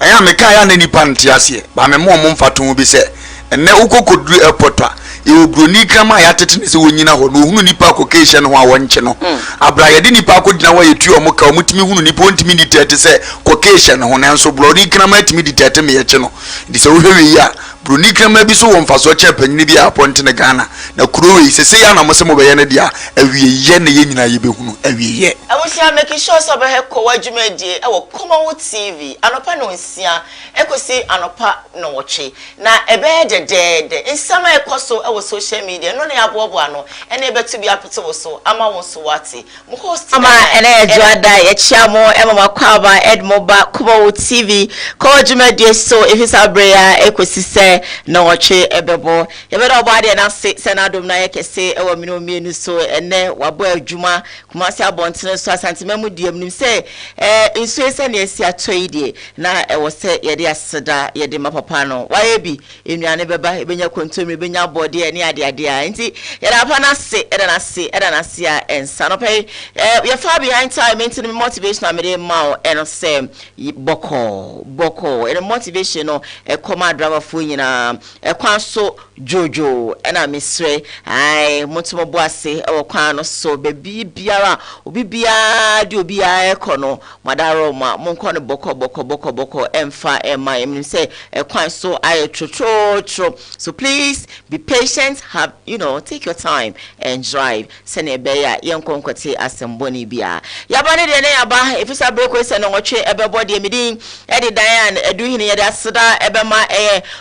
aya me ka ya na nipa ntiase ba me mo mfato bi se enne ukokodru airport a ye broni krama ya tete ne se wonyina ho no hunu nipa kokehye no ho a wonche no abra ye de nipa akodina wa yetu o muka omutimi hunu nipa ontimi ditete se kokehye no ho nanso broni krama atimi ditete me ye che no di se wo hwe ya broni krama bi so won faso che panyini bi apont ne Ghana na kurowe sese ya na mo se mo be ye ne dia awieye ne ye nyina ye be hunu awieye awusia make sure so be he Koowaa dwumadie e wo KUMAWOOD TV anopa no nsia ekosi anopa no woche na ebe de nsama ekoso e wo social media no na abobo ano ene betu bi apete wo so ama wo so wate mo host ama ene ejuada ye chiamo e mama kwaba edmoba KUMAWOOD TV Koowaa dwumadie so ifisa breya ekosi se no woche ebebo ye be do obaade na se na dom na ye kese e wo mino mienu so ene wabo adwuma kumasi abontene so asantememu diem nim se nso ese na esi atoide na e wo se ye de aseda ye de mapapa no waye bi enuane beba ebenya kontomre benya bode ene ade a nti ye da pa na se eda na se a ensa no pe ye fa behind time into the motivation amede ma eno se boko ene motivation no e koma drama fo nyina e kwa so jojo ena misre ai mutumo boase e wo kwa no so bebi biara obi bia di obi a ekono madaro ma monko ne boko emfa ema em say e kwan so aye tro so please be patient, have take your time and drive sene ebeya yenkonkote asemboni bia yabane de ne yaba ifisa break we se no nwotwe ebebo de midin e de dan edu hine ye da seda ebema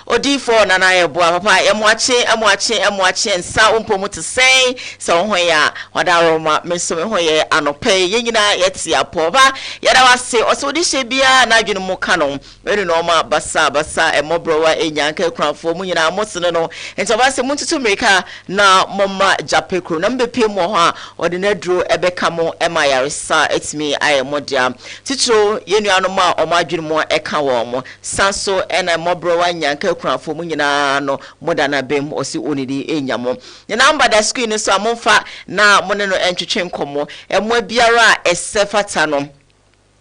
odifo nana ye boa papa emwache nsa umpomu to say so hoya wadaro ma menso me hoye anope yenyina yeti apoba yada wase oso di shebia na adwene mu kanon eri no ma basa emobrowa enyanka kranfo mu nyina mosene no ento wase muntutu meka na mama japekru na mbepe mu ho a ode na duro ebeka mo ema yaresa etimi ayemodia titiro yenuano ma omadwene mu eka wo mo sanso ena mobrowa nyanka kranfo mu nyina no modana bem osi onidi enyamo ne number da screen so amonfa na monne no entwetwe nkomo emwa biara esefata no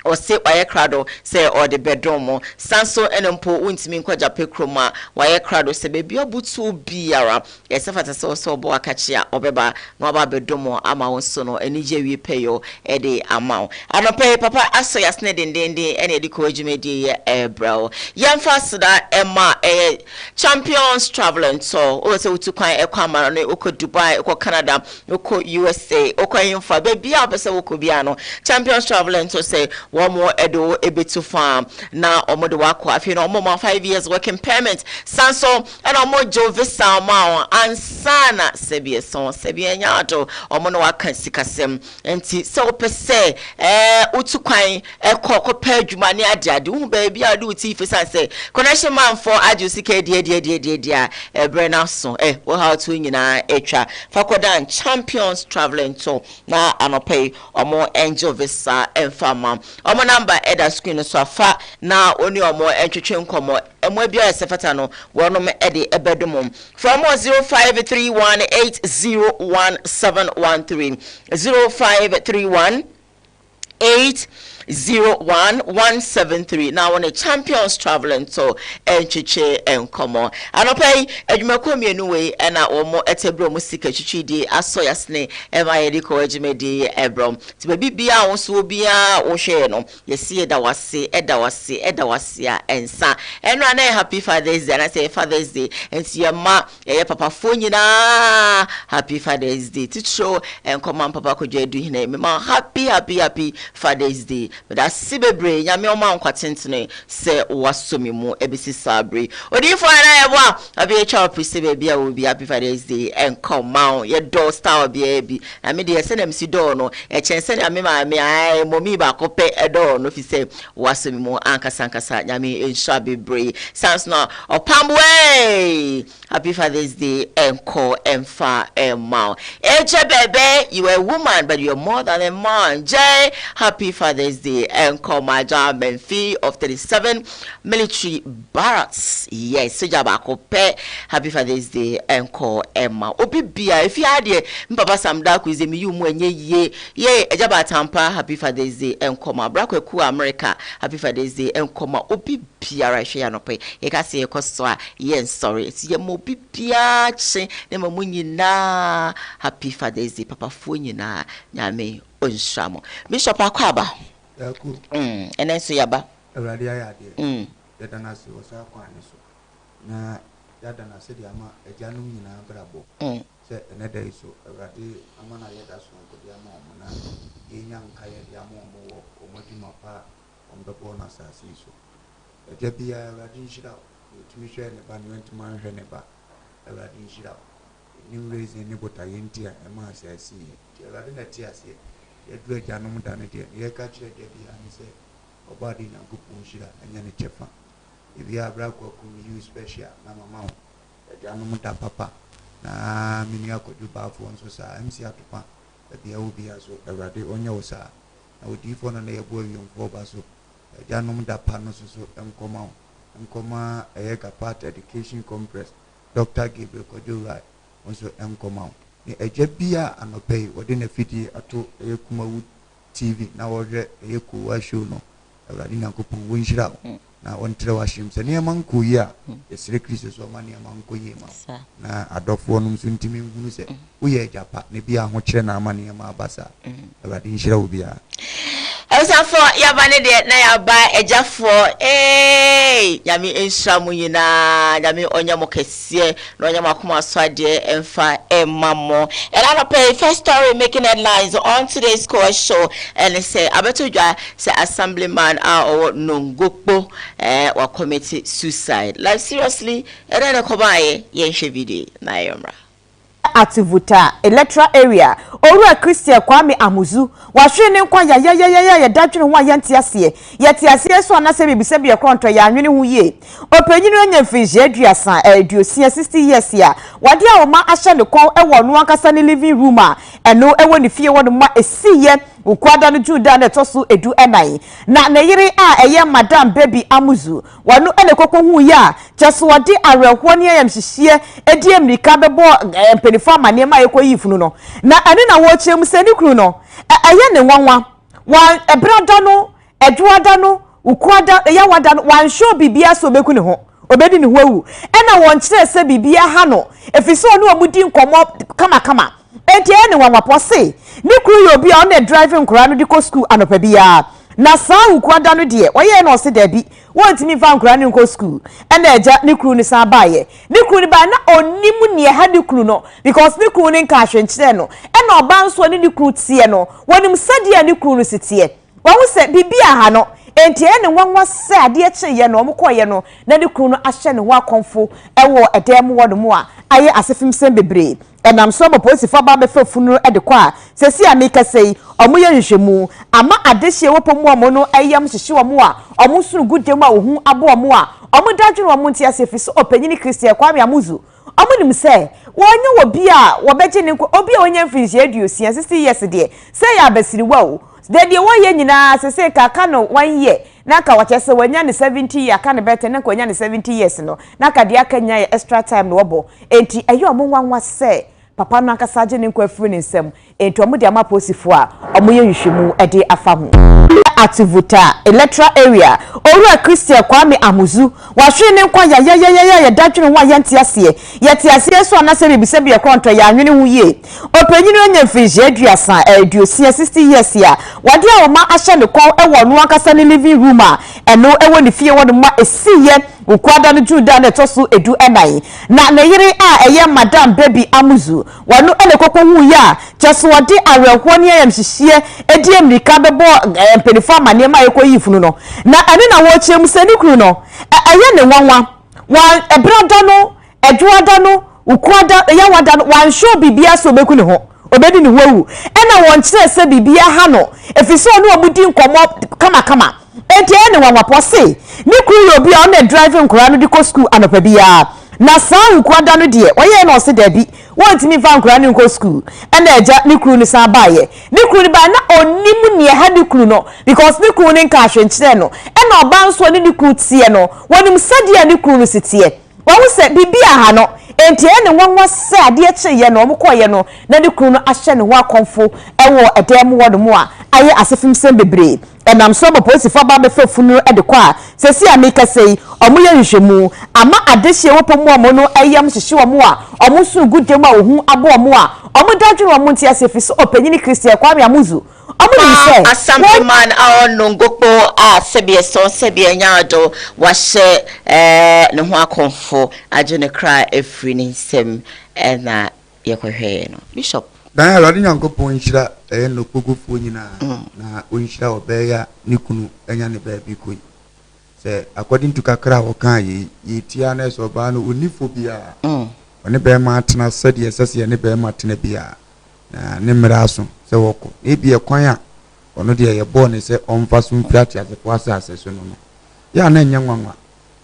ose waye krado se or the bedroom sanso enempo untimi nkwaja pekroma waye krado se bebi obutu biara esefata se obo akachia obeba no aba bedroom ama wonso no enije wi peyo ede ama anope papa aso yasne dendende ene de Koowaa dwumadie bro yamfa sida ema champions traveling so o se utukwan ekwamara no oko Dubai oko Canada oko USA oko yimfa bebi abese oko bia no champions traveling so say Womo edo ebetu farm na omodo wako afi no omo 5 years working permit sanso and omo jo visa ma ansana sebie nyato omo no waka sikasem enti so pese utukwan ekọ pa adwuma ne ade hu ba bia ade uti fisa se connection man for adu sika dia ebre na so wo how to nyina etwa fakodan champions traveling to na anope omo angel visa enfama omo number eda screen so afa na oni omo entwetwe nkomo emwa bia esefata no wonom ede ebedum from 0531801713 0531801173 now on a champions traveling to enchiche enkomo anopai adwumako mienu we na omo etebro musika chichidi asoyasne ema yedi Koowaa dwumadie ebrom ti baby bia wonso bia wo hwe no yesi eda wase a ensa eno na happy Father's Day na say Father's Day enti yema ye papa fo nyina happy Father's Day to show enkomo papa kodwa edu hina me happy Father's Day but that sibebre nyame o ma nkwatentene se wasomi mu ebisi sabre odifo na yebo abi cha presibe bia wo bi happy Father's Day enkomo ye do star bia bi na me de se na msi do no chense na me ma me ai momi ba kope edo no fi se wasomi mu ankasa nyame ensha bebre sans no opamwe happy Father's Day enko emfa emma eje bebe you are a woman but you are more than a man. Jay, happy Father's Day. Day and Komaja Menfi of 37 military barracks. Yes, so Jabako pe happy Father's Day and call Emma. Obi Bia, if you had Papa Sam Dark with me, you mwenye ye, Ejaba Tampa, happy Father's Day and Koma, Brakwe Ku America, happy Father's Day and Koma, Obi Bia, Shayanope, Ekasi Ekoswa, yen sorry, it's ye Mobi Bia, Nema Munina, happy Father's Day, Papa Funina, Yame, Unshamo. Bishop Akwaba. And then so Yaba. Radia, Yadanasi was our quaniso. Na Yadana said Yama, a janum in a brabo. Said another so, a radi, Amana Yadason, the Yamona, Yang Kaya Yamo, or Motimapa, on the bonus as so. A Jabia Radin Shida, to Michelle, and went to my Reneba, a Radin Shida. New raise any but I intia, and Mars I see. Radina Tias here. You do a janum done it, you catch a Debbie and say, or body in a good punchida, and then a chefa. If you have Brako, you special, Namma, a janum papa. Na Miniako do Bafon, so I'm see to pan, but the Obia so a radi on your side. I would defone on a boy young Bobaso, a janum da panos so and come a part education compress. Dr. Gabriel could do right. Also come out. A Jebia and a pay within a fitty at a KUMAWOOD TV now or a Koowaa Show no. A radina coupon winch out. Now on Trewashim, and near Mankuya, a strictly so many among Koyema. Now a dog for them soon to me who say, we are Japa, maybe I'm watching our money and my bassa. A radin shall be. Esa for Yabane de na yaba eja for yami enshamu yina yami onyamo kese no onyamo akoma swade emfa emamo and pay first story making headlines on today's Koowaa Show and say abetojwa say assemblyman or nongokpo or committed suicide like seriously and kobaye yenhwe video na yomra Ativuta electoral area Owura Christian Kwame Amuzu wahwene nkwa ya dadwene ho ayantiase yetiase so anase bibise bi ekronto ya anwene hu ye opanyinu anya mfije aduasa aduosia 60 years ya wade a oma ahye ne kon ewo no ankasa ne living room a eno ewo ne fie wodo ma esiye ukwada no juda na tosu edu enai na ne yire a eye madam baby Amuzu wanu ene kokko hu ya cheso wade awerehwo ne yamhihie edi amerika bebo penifo amane ma yekoyi funu no na ane na wo chem sani kru no eye ne nwanwa wan ebrada no eduada no ukwada ya wada no wan show bibia so beku ne ho obedi ne ho awu ena won kire se bibia ha no efiso no omudi nkomo kama enti ene nwanwa pose ni kru yo bia on the driving kra no diko school anopa bia na saa ukwada no de woye na ose da bi wontimi fa nkra no nko school ena eja ni kru ni sa baaye ni kru ni ba na onimu ne ha ni kru no because ni kru ni nka ahwenkyere no ena oba nso ni kru tie no wonim sadia ni kru no sitie wahu se bibia ha no enti ene nwanwa se ade kyeye no omkoye no na ni kru no ahye ne ho akonfo ewo edem wodo mu a aye asefim sem bebre enam so mo polisi fa ba be fa funu e de kwa sesi amika sei omoye nhwemu ama adehye wopomu omo no ayam hyehye omo a omo sunu gudem a ohun abo omo a omo dadwene omo ntia sefi so opanyini Christian Kwame Amuzu omo nim se wonye obi a wobeje ne obi a onye mfinje aduosia 60 years de se ya basiri wa de woye nyina sese kaka no 1 year na ka wachese wanya ne 70 year ka ne bete na kwanya ne 70 years no na ka de akanya ya extra time no obo enti ayo omo nwanwa se papa no akasa je ne nkwa firi ne nsam enti omo de amaposifo a omo ye nhwemu ede afa ho Ativuta electoral area Owura Christian Kwame Amuzu wahwene nkwa ya dadwene ho ayantiase yetiase so anase bibise bi ekronto ya anwene hu ye opanyinu anya mfije aduasa aduosia 60 years ya wade a oma ahye ne kon ewo no ankasa ne living room a eno ewo ne fie wodo ma esiye ukwada no juda na tosu edu enai na ne yire a eye madam baby Amuzu wanu ene kokko hu ya cheso wade awerehwo ne yamhihie edi amerika bebo penifo amane ma yekoyi funu no na ane na wo chem sani kru no eye ne nwanwa wan ebrada no eduada no ukwada ya wada no wan show bibia so beku ne ho obedi ne ho awu ena won kire se bibia ha no efiso no omudi nkomo kama enti ene nwanwa pose ni kru yo bia on the driving kra no diko school anopa bia na saa nkwada no de oye na ose da bi wontimi fa nkura ne nko school ena eja ne kru ni san baaye ne kru ni ba na onim ne ha ne kru no because ne kru ni nka ahwenkyere no ena oba nso ne kru tie no wonim sadia ne kru no sitie wo se bibia ha no enti ene wonwo se ade cheye no omkoye no na ne kru no ahye ne ho akonfo ewo edem wodo mu a aye asefim sem bebre enam so bo polisi fa ba be funu e de kwa se si ameka sei omo ye nhwemu ama adehye wo pomu omo no ayam hyehye omo a omo su gudem a ohun abo omo a omo dadwe omo ntia sefi so opanyini Christian Kwame Amuzu omo ni se assembly man no ngokpo a sebie so sebie nyaado wahye ne ho akonfo agene kra efri ni nsem na yekohwe no bishop dan already nyankopon nhyira no kogofo nyina na onhyira obeya ne kunu anya ne baabi koi se according to kakra wokan ye tia na so ba no onifo bia one be ma atena sade sese ne be ma atena bia na ne mmira so se woko e bia kwan a ono de ye bo ne se omfa so mfiati asefo asase so no ya na nya nwanwa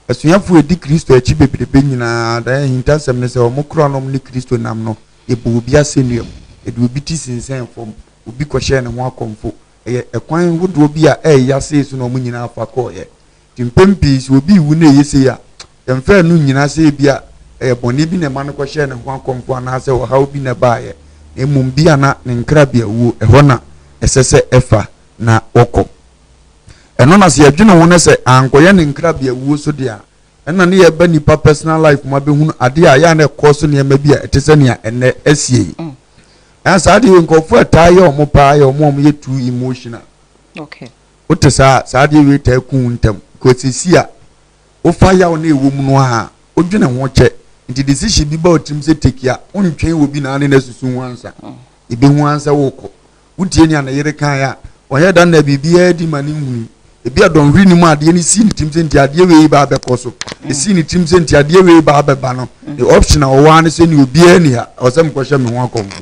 asuafo edi Kristo achi bebrebe nyina da hintasem ne se omokro nom ne Kristo nam no e bo bia senuam edu biti sinsen fom obi kohye ne ho akomfo ekwan wodo bi a yase so no mu nyina afa koye timpempi so obi wu na yese ya emfa nu nyina se bia boni bi ne ma ne kohye ne ho akomfo na se wo hawo bi ne baaye emum bia na ne nkra bia wu eho na esese efa na woko eno na se adwene ho ne se ankoye ne nkra bia wu so dia ena ne ye ba nipa personal life ma be hunu ade a ya na ekoso ne ma bia etese ne ene asie as I did go for a tire or more pie or more yet too emotional. Okay. What is Sadi we take kuntum, because it's here. O fire on a woman, o dinner watch it. Into the decision be about him say take ya, only train will be none in a soon answer. It be once a walk. Would any and a yerekaya, or had done the BBA demanding. If you don't really mad, any scene teams in the idea way barber coso, the scene teams in the idea way barber banner, the option or one is in you be any or some question me one combo.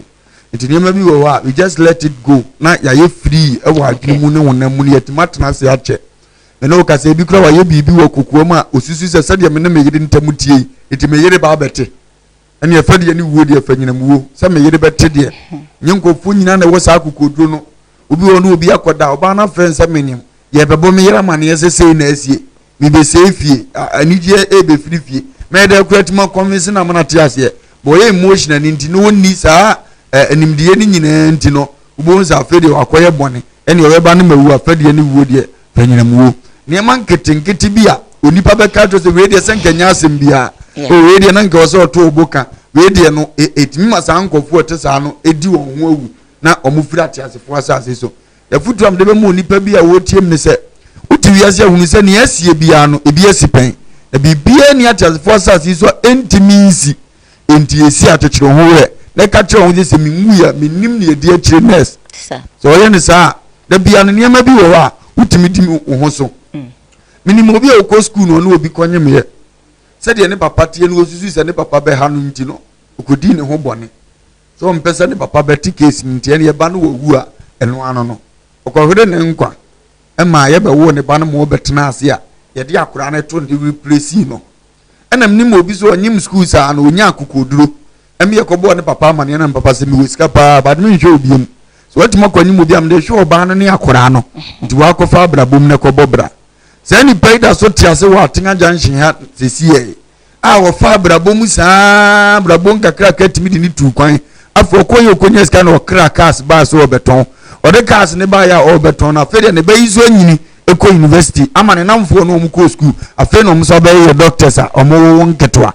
It never be we just let it go. Na ya ye free e wa adwemu ne wona mu ne yetimatena se ache. Me no ka se bi kura wa ye bibi wo kokuom a osusu se sade me ne me yiri ntamu tie. Iti me yiri ba bete. Ene ye fade ye ne wuo de afanyina mu wo. Se me yiri bete de. Nyenkofo nyina na wo sa akokoduro no. Obi wo no obi akoda oba na friend se menim. Ye bebo me yira mane ye se na asie. Me be se fie. Anije e be free fie. Me de kwatima convince na mana tie ase. Boy emotional nti no woni sa enimdiye ni nyina nti no ubonza afede wakoye bone ene yeba ne mawu afede ne wuo de fanyina muwo ne man ketenketi bia onipa beka to se we de senkanya asem bia o we de na nka so to oboka we de no etimi masa nkofo otesa no edi won ho awu na omufira ate asefo asase so yafutu am de be mu onipa bia wo tiem ne se uti wiase ahunu se ne asie bia no ebi asipen e bibia ni ate asefo asase so entimi nsi enti esi atechiro ho we na catch on this minwu ya minim ne edi akire nurse so ye ne sa da bia no niam bi wo a utimi di ho so minim obi a ko school no na obi konye me ye se de ne papa tie no osusu se ne papa be ha no nti no okodi ne ho bone so mpesa ne papa be ti case nti ne ye ba no wu a eno ano no okohwede ne nkwa e ma ye be wo ne ba no mo betena ase a ye de akura ne to ne replace no enam nim obi so onyim school sa na onya akokoduro emi yakobo ne papa mane na papa se mi wesika pa ba me nhwe obiem so wati makwanyi mu biam de hwe oba no ne akora no nti wa kofa abrabom ne kobo bra se ni paida so tiase wa tenga junction ha sesie a wo fa abrabom sa abrabom kakra katimi di ni tu kwan afo koyo konya ska na okra cars ba so obeton ode cars ne ba ya obeton na fede ne ba yizo nyini eko university amane namfo no mu ko school afa no mso ba ye doctors a omo nketwa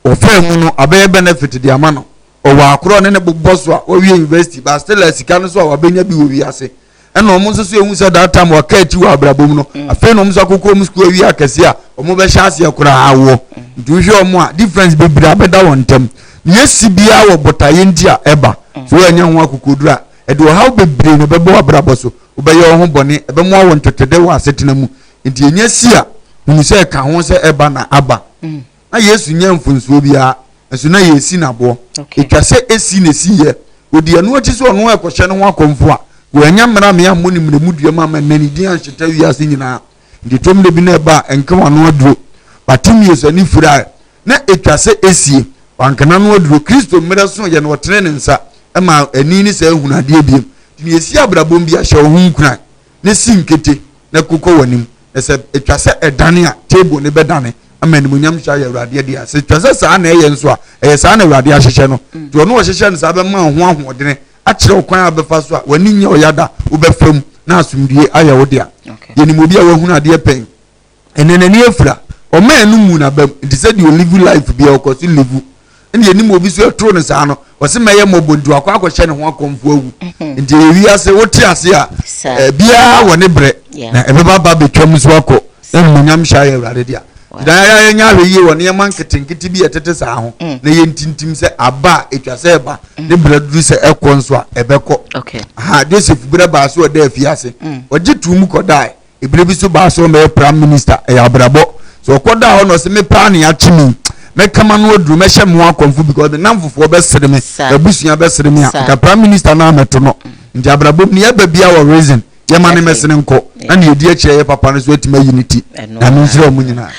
ofemu no abaye benefit di amano o wa akro ne bobboso a o wi university ba still asika no so a wabenya bi owi ase ena omo nso so ehu se that time wa ka ti wa abrabom no afa no mso akoko mu school wi akase a omo be hya ase akura awo ntuhwe omo a difference be bra beda wontem yesi bia wo botaye ndi a eba so anya ho akokodura e do how be bre no bebo abraboso obeye ho bone ebe mo awo ntotede wa asetena mu nti enya si a hunu se ka ho se eba na aba na yesu nya mfunsuo bia esu na yesi na bo etwase esi na si ye odi anu achi so no ekohye no akomfo a wo anya mmara me amoni mremu dua ma nani din anhyeta wi ase nyina ndi tom de bi na eba enka wano aduro batimi yesu ani fura na etwa se esie wankana no aduro Kristo mmere so ye no wotene ne nsa ma ani ni se ehunade biem ni esi abrabom bi ahye ho nkran ne sinkete na kokko wanim ese etwa se edane a table ne bedane ama nimunyam hya ye awurade dia se etwa se saa na eye nso a eye saa na awurade ahyehye no to no wo hyehye no saa be ma ho ahodene akire okwan abefa so a wani nya oyada wo befam na asumdie aye wo dia ye ni mobi a wahunade pen enenani efura o ma enu mu na bam it said you live life bi o ko si live ndi ye ni mobi so atro ne saa no o se meye mobondu akwa hye ne ho akomfo awu ndi ewi ase wo ti ase a bia wo ne bre na ebeba ba betwam so akọ na munyam hya ye awurade dia da ya nya hwe yi wo ne man ketenkete bi etete saa ho na ye ntintim se aba etwa se eba ne bre duru se ekọ nso a ebekọ ha Joseph bre ba so da afiase o gitum ko dai ebire bi so ba so me prime minister e abrabo so koda ho no se me pa ne achimi me kama no oduru me hye mo akonfu because the namfofo be sere me abusua be sere me a prime minister na meto no nti abrabo ni aba bia wo reason ye mane mesene nko na ne edi akire ye papa no so atima unity na me nsira mu nyina.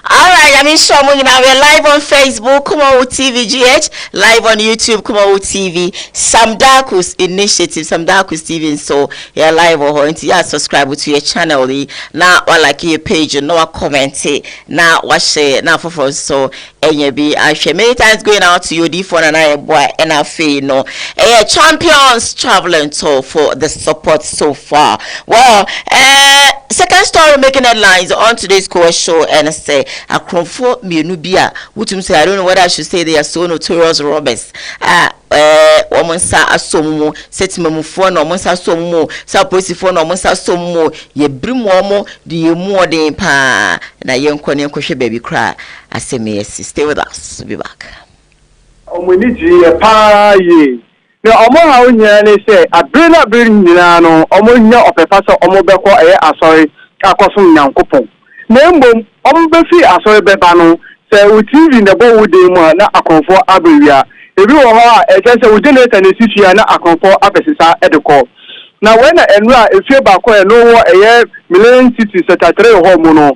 All right, I mean, sure, we're live on Facebook, KUMAWOOD TV GH, live on YouTube, KUMAWOOD TV, Samdaku's initiative, Samdaku's TV, so you're live or yeah, subscribe to your channel. Now, or like your page, no comment, now watch it, now for so, and you be, I share many times going out to you, D4 and I, boy, and I feel, no, champions traveling tour for the support so far. Well, second story making headlines on today's Koowaa Show, and I say, a cromfo mienubia, wutum say, I don't know whether I should say they are so notorious robbers. Omonsa asomo, setimamu phone, omonsa asomo, saposi phone, omonsa asomo, ye brim womo, the more than pa, na young Konya Koshe baby cry. I say, yes, stay with us, we'll be back. Omuniji, pa ye. Now, Omo how you say, a brilliant brilliant, Omonia of a pastor, Omobeko, sorry, Akosum Yankopon. Name Ombefi asoy bebano say we TV in the bowl with them na akonfo aberia ebi wo ho a say we generate na sisia na akonfo abesisa edeko na when enra efie ba ko e no wo million city secretary ho mu no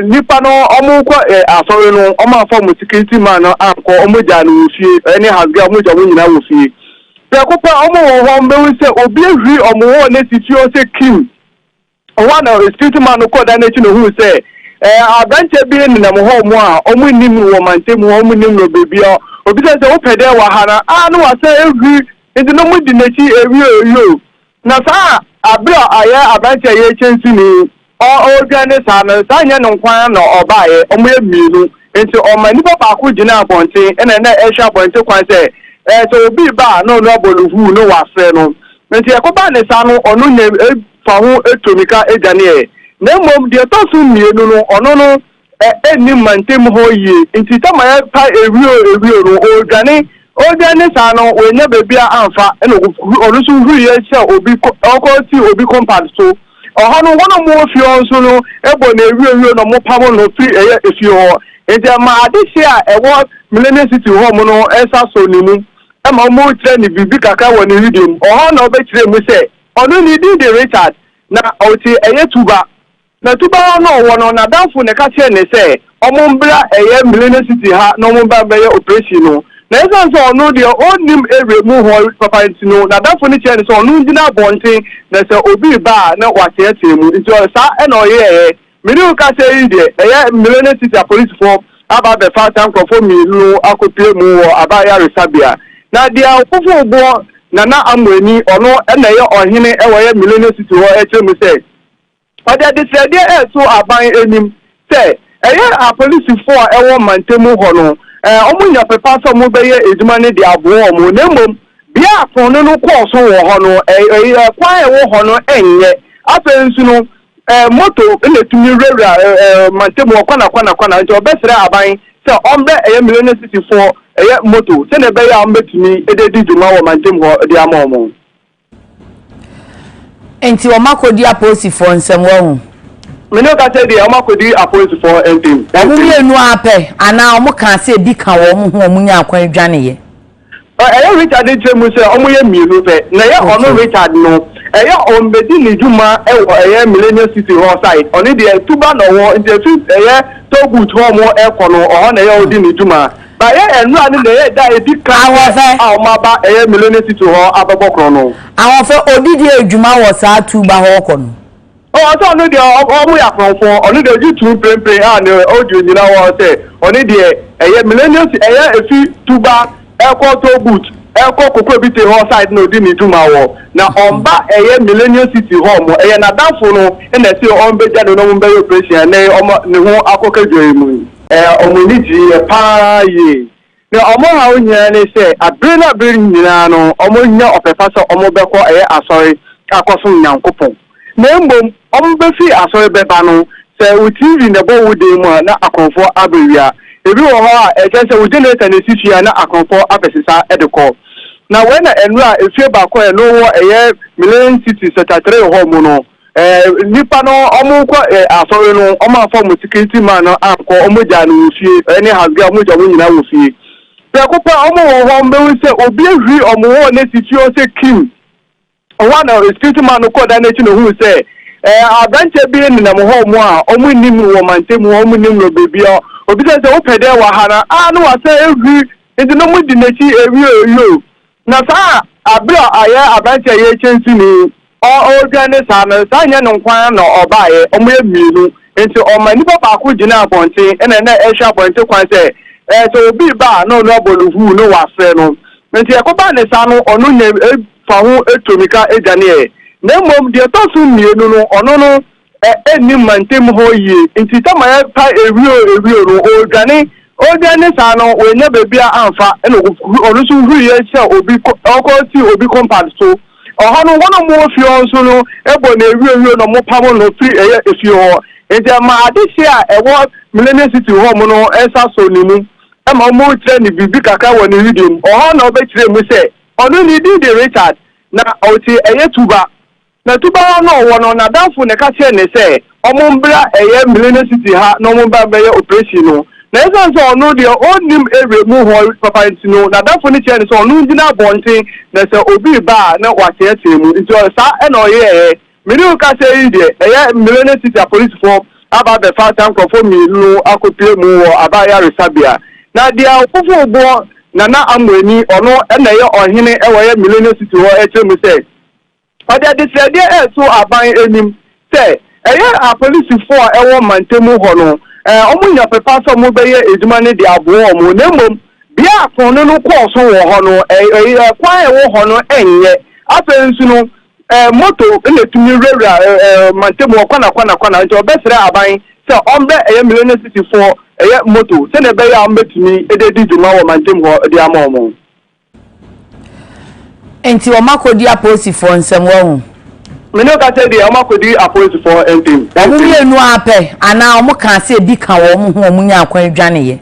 nipa no omo ko asoy no omo afọ mu security man no akọ omo ja no fie any hasga omo ja wo nyina wo fie be ko pa omo wo ho mbe we say obi ehwi omo wo na sisi o say kim one of the security man ko da na chi no hu say abanche bi ni na mo ho mo a omu nim wo mantemu omu nim no bebi o obi say wo pede wa hana no wa say ehwi enti no mu di na chi ewi yo na sa abra aya abanche ye chensi ni o gane sa na sa nya no kwan na obaye omu emienu enti o mani papa ko gina abonte ena na ehwa abonte kwan say so obi ba no no boluhu no wa se no enti ekoba ne sa no onu nya fa ho etomika ejane na mom de tosu mienu no ono no eni mantem ho yi nti tama pa ewi no odwane sa no wenya bebia amfa eno onu so huri ye se obi okoti obi compound so oho no wono mo fi onso no ebo na ewi no mo pamo no fi efi ho nti ma adisi a ewo Millennium City ho mo no esa so ni mu e ma mo tre ni bibi kaka wo ni redeem oho na obetire mu se onu ni di the Richard na oti tuba na tuba no wono na danfo ne ka che ne se omombra Millennium City ha no momba be operation no na eso so onu de onim ere mu ho papa ntino na danfo ne che ne so onu ngina bonten na se obi ba na wa che mu nti o sa e no ye miri o ka che yi de Millennium City police for aba be fa tan krofo mi lu akopie mu wo aba ya resabia na dia ofufu bo na amweni ono na ye ohene e wo ye Millennium City ho e che mu se Oja disede so aban enim say a police for e wo mantemu ho no omunya pepa so mo be ye eduma ne de abo omo na mom bia afon no ko so wo ho no kwa e wo ho no enye afensu no moto na tumi rewra mantemu kwana nti obesere aban say ombe Millennium City for moto se ne be ya ombetumi ededi duma wo mantemu ho de amomo enti o makodi aposi for nsem wo hu me no ka say dey o makodi aposi for entem omu enu ape ana omu kan say di kan wo mu hu omu nya akwan dwane ye Richard Chemu say omu ye mienu pe na ye ono Richard no ɛyɛ ɔmbɛdi ne dwuma ɛwɔ ɛyɛ millennium city hall side ɔne deɛ tuba na ɔwɔ ntefi ɛyɛ togut hɔ mo ɛkɔ no ɔhɔ na ɛyɛ ɔdi ne dwuma ba ɛyɛ ɛnura ne na ɛyɛ da edi kan a ɔmaba ɛyɛ millennium city hall abɛbɔ korɔ no awon fe odidi edwuma wɔ saa tuba hɔ kɔ no ọsọ ọnu deɛ ɔmo yɛ akɔnfo ɔnu deɛ ojú tu prenpren a ne ɔdi nyina wɔ sɛ ɔne deɛ ɛyɛ millennium ɛyɛ efi tuba ɛkɔ togut ɛkɔ koko bi te hɔ side na odi ne dwuma wɔ na ɔmba ɛyɛ millennium city hall mo ɛyɛ n'adanfo no ɛna ɛsi ɔmbɛgya ne n'ɔmo bɛyɛ operation ɛnɛ ɔmo ne ho akɔkɔ dwa mu ɔmo ni gyi yɛ paa yie na ɔmo ha nyinaa ne sɛ abere na abere nyinaa no ɔmo nya ɔpɛfa sɛ ɔmo bɛkɔ ɛyɛ asɔre akɔsom nyankopɔn na mbom ɔmo bɛfi asɔre bɛba no sɛ o tv na bɔ wo dan mu a na akɔnfo abɛwia ebi wɔ hɔ a ɛkyɛ sɛ o generator na esi fia na akɔnfo abɛsesa ɛde kɔ na wɔn na ɛnura efie baako yɛ no wɔ ɛyɛ millennium city sɛtatire hɔ mu no nipa no ɔmo kɔ asɔre no ɔmo afɔ mo security man no akɔ ɔmo gya no wɔ fie ɛne hasga ɔmo gya ɔmo nyinaa wɔ fie bɛko pɛ ɔmo wɔ hɔ mbɛwu sɛ obi ehwi ɔmo hɔ na esi fie ɔsɛ kim ɔwɔ na security man no kɔ da n'akyi na ohun sɛ abranche bi nenam hɔ mu a ɔmo nim wɔ mantemu ɔmo nim no beebi a obi sɛ wopɛ dɛ wɔ ha na no wasɛ ehwi nti no mo di n'akyi ewi na saa abira ayɛ abranche yɛ kyɛnsi ni ɔdwane saa no saa nyɛ no nkwan na ɔbaayɛ ɔmo yɛ mienu nti ɔma nipa baako gyina abɔnten ɛna na ɛhwɛ abɔnten kwan sɛ sɛ obi ba na ɔno abɔluhu no wasɛ no nti ɛkɔba ne saa no ɔno nyɛ fa ho etomika egyaneɛ na mmom deɛ tɔ so mmienu no ɔno no ɛni mantem hɔ yie nti tama yɛ pa ewio no ɔdwane saa no wɔnyɛ baabi a amfa ɛna ɔno so huri yɛ sɛ obi ɔkɔ si obi compound so ɔhɔ no wɔn a mo fie hɔ nso no ɛbɔ na ewio no mo pam no firi ɛyɛ efie hɔ nti ma ade hyɛ a ɛwɔ millennium city hɔ mo no ɛsa so ne mu ɛma mo kyerɛ ne bibi kakra wɔ ne video mu ɔhɔ na ɔbɛkyerɛ mu sɛ ɔno ne di de Richard na ɔte ɛyɛ tuba na tuba no wɔ no na danfo ne ka kyerɛ ne sɛ ɔmo mbra ɛyɛ millennium city ha na ɔmo ba bɛyɛ operation no na ɛsan sɛ ɔno deɛ ɔnim ewia mu hɔ papa nti no na danfo ne kyerɛ ne sɛ ɔno gyina abɔnten na sɛ obi ba na wakyerɛkyerɛ mu nti saa ɛna ɔyɛ mmiri ka sɛ yi deɛ ɛyɛ millennium city apolisifoɔ aba bɛfa tankrɔfo mmienu akɔpie mu wɔ abaya resabea na deɛ ɔfofo boɔ nana amwani ɔno ɛna ɛyɛ ɔhene ɛwɔ yɛ millennium city hɔ ɛkyerɛ mu sɛ ɔde adesrɛdeɛ ɛso aban anim sɛ ɛyɛ apolisifoɔ a ɛwɔ mantemu hɔ no ɔmo nya pepa sɛ ɔmo bɛyɛ edwuma ne de aboɔ ɔmo na mmom bia akɔno no kɔɔ so wɔ hɔ no kwan ɛwɔ hɔ no ɛnyɛ afei nso no moto ɛna tumi wura mantemu hɔ kwana nti ɔbɛsrɛ aban sɛ ɔmbɛ ɛyɛ millennium city foɔ ɛyɛ moto sɛnɛ ɛbɛyɛ a ɔmbɛtumi ɛde dwuma wɔ mantemu hɔ de ama ɔmo enti omakodi apolisifoɔ nsɛm wɔ ho mene ka sɛ deɛ omakodi apolisifoɔ ntem ɔmo mienu apɛ ana ɔmo ka sɛ bi ka wɔ ɔmo ho ɔmo nya akwan dwaneyɛ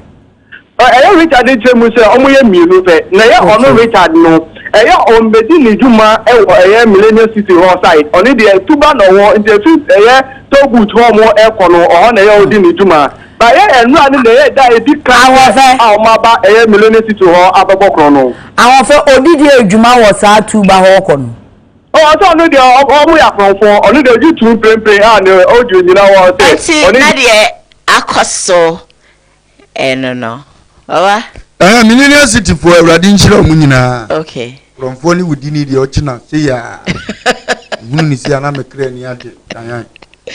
ɛyɛ Richard kyerɛ mu sɛ ɔmo yɛ mienu pɛ na ɛyɛ ɔno Richard no ɛyɛ ɔmbɛdi ne dwuma ɛwɔ ɛyɛ millennium city hall side ɔne deɛ tuba na ɔwɔ nti efi ɛyɛ togut hɔ mo ɛkɔ no ɔhɔ na ɛyɛ ɔdi ne dwuma ba ɛyɛ ɛnura ne na ɛyɛ da edi kan a ɔmo aba ɛyɛ millennium city hɔ abɛbɔ korɔ no awon fe odidi edwuma wɔ saa tuba hɔ kɔ no ọsọ ọnu deɛ ɔmo yɛ akɔnfo ɔnu deɛ ojú tu prenpren a ne ɔdi nyina wɔ sɛ ɔni na deɛ akɔ so no ɔwa millennium city fo awurade nhyira ɔmo nyinaa okay kɔnfo ni wudi ni deɛ ɔkyina sɛ ya hunu ni si ana mekre ni ade ayan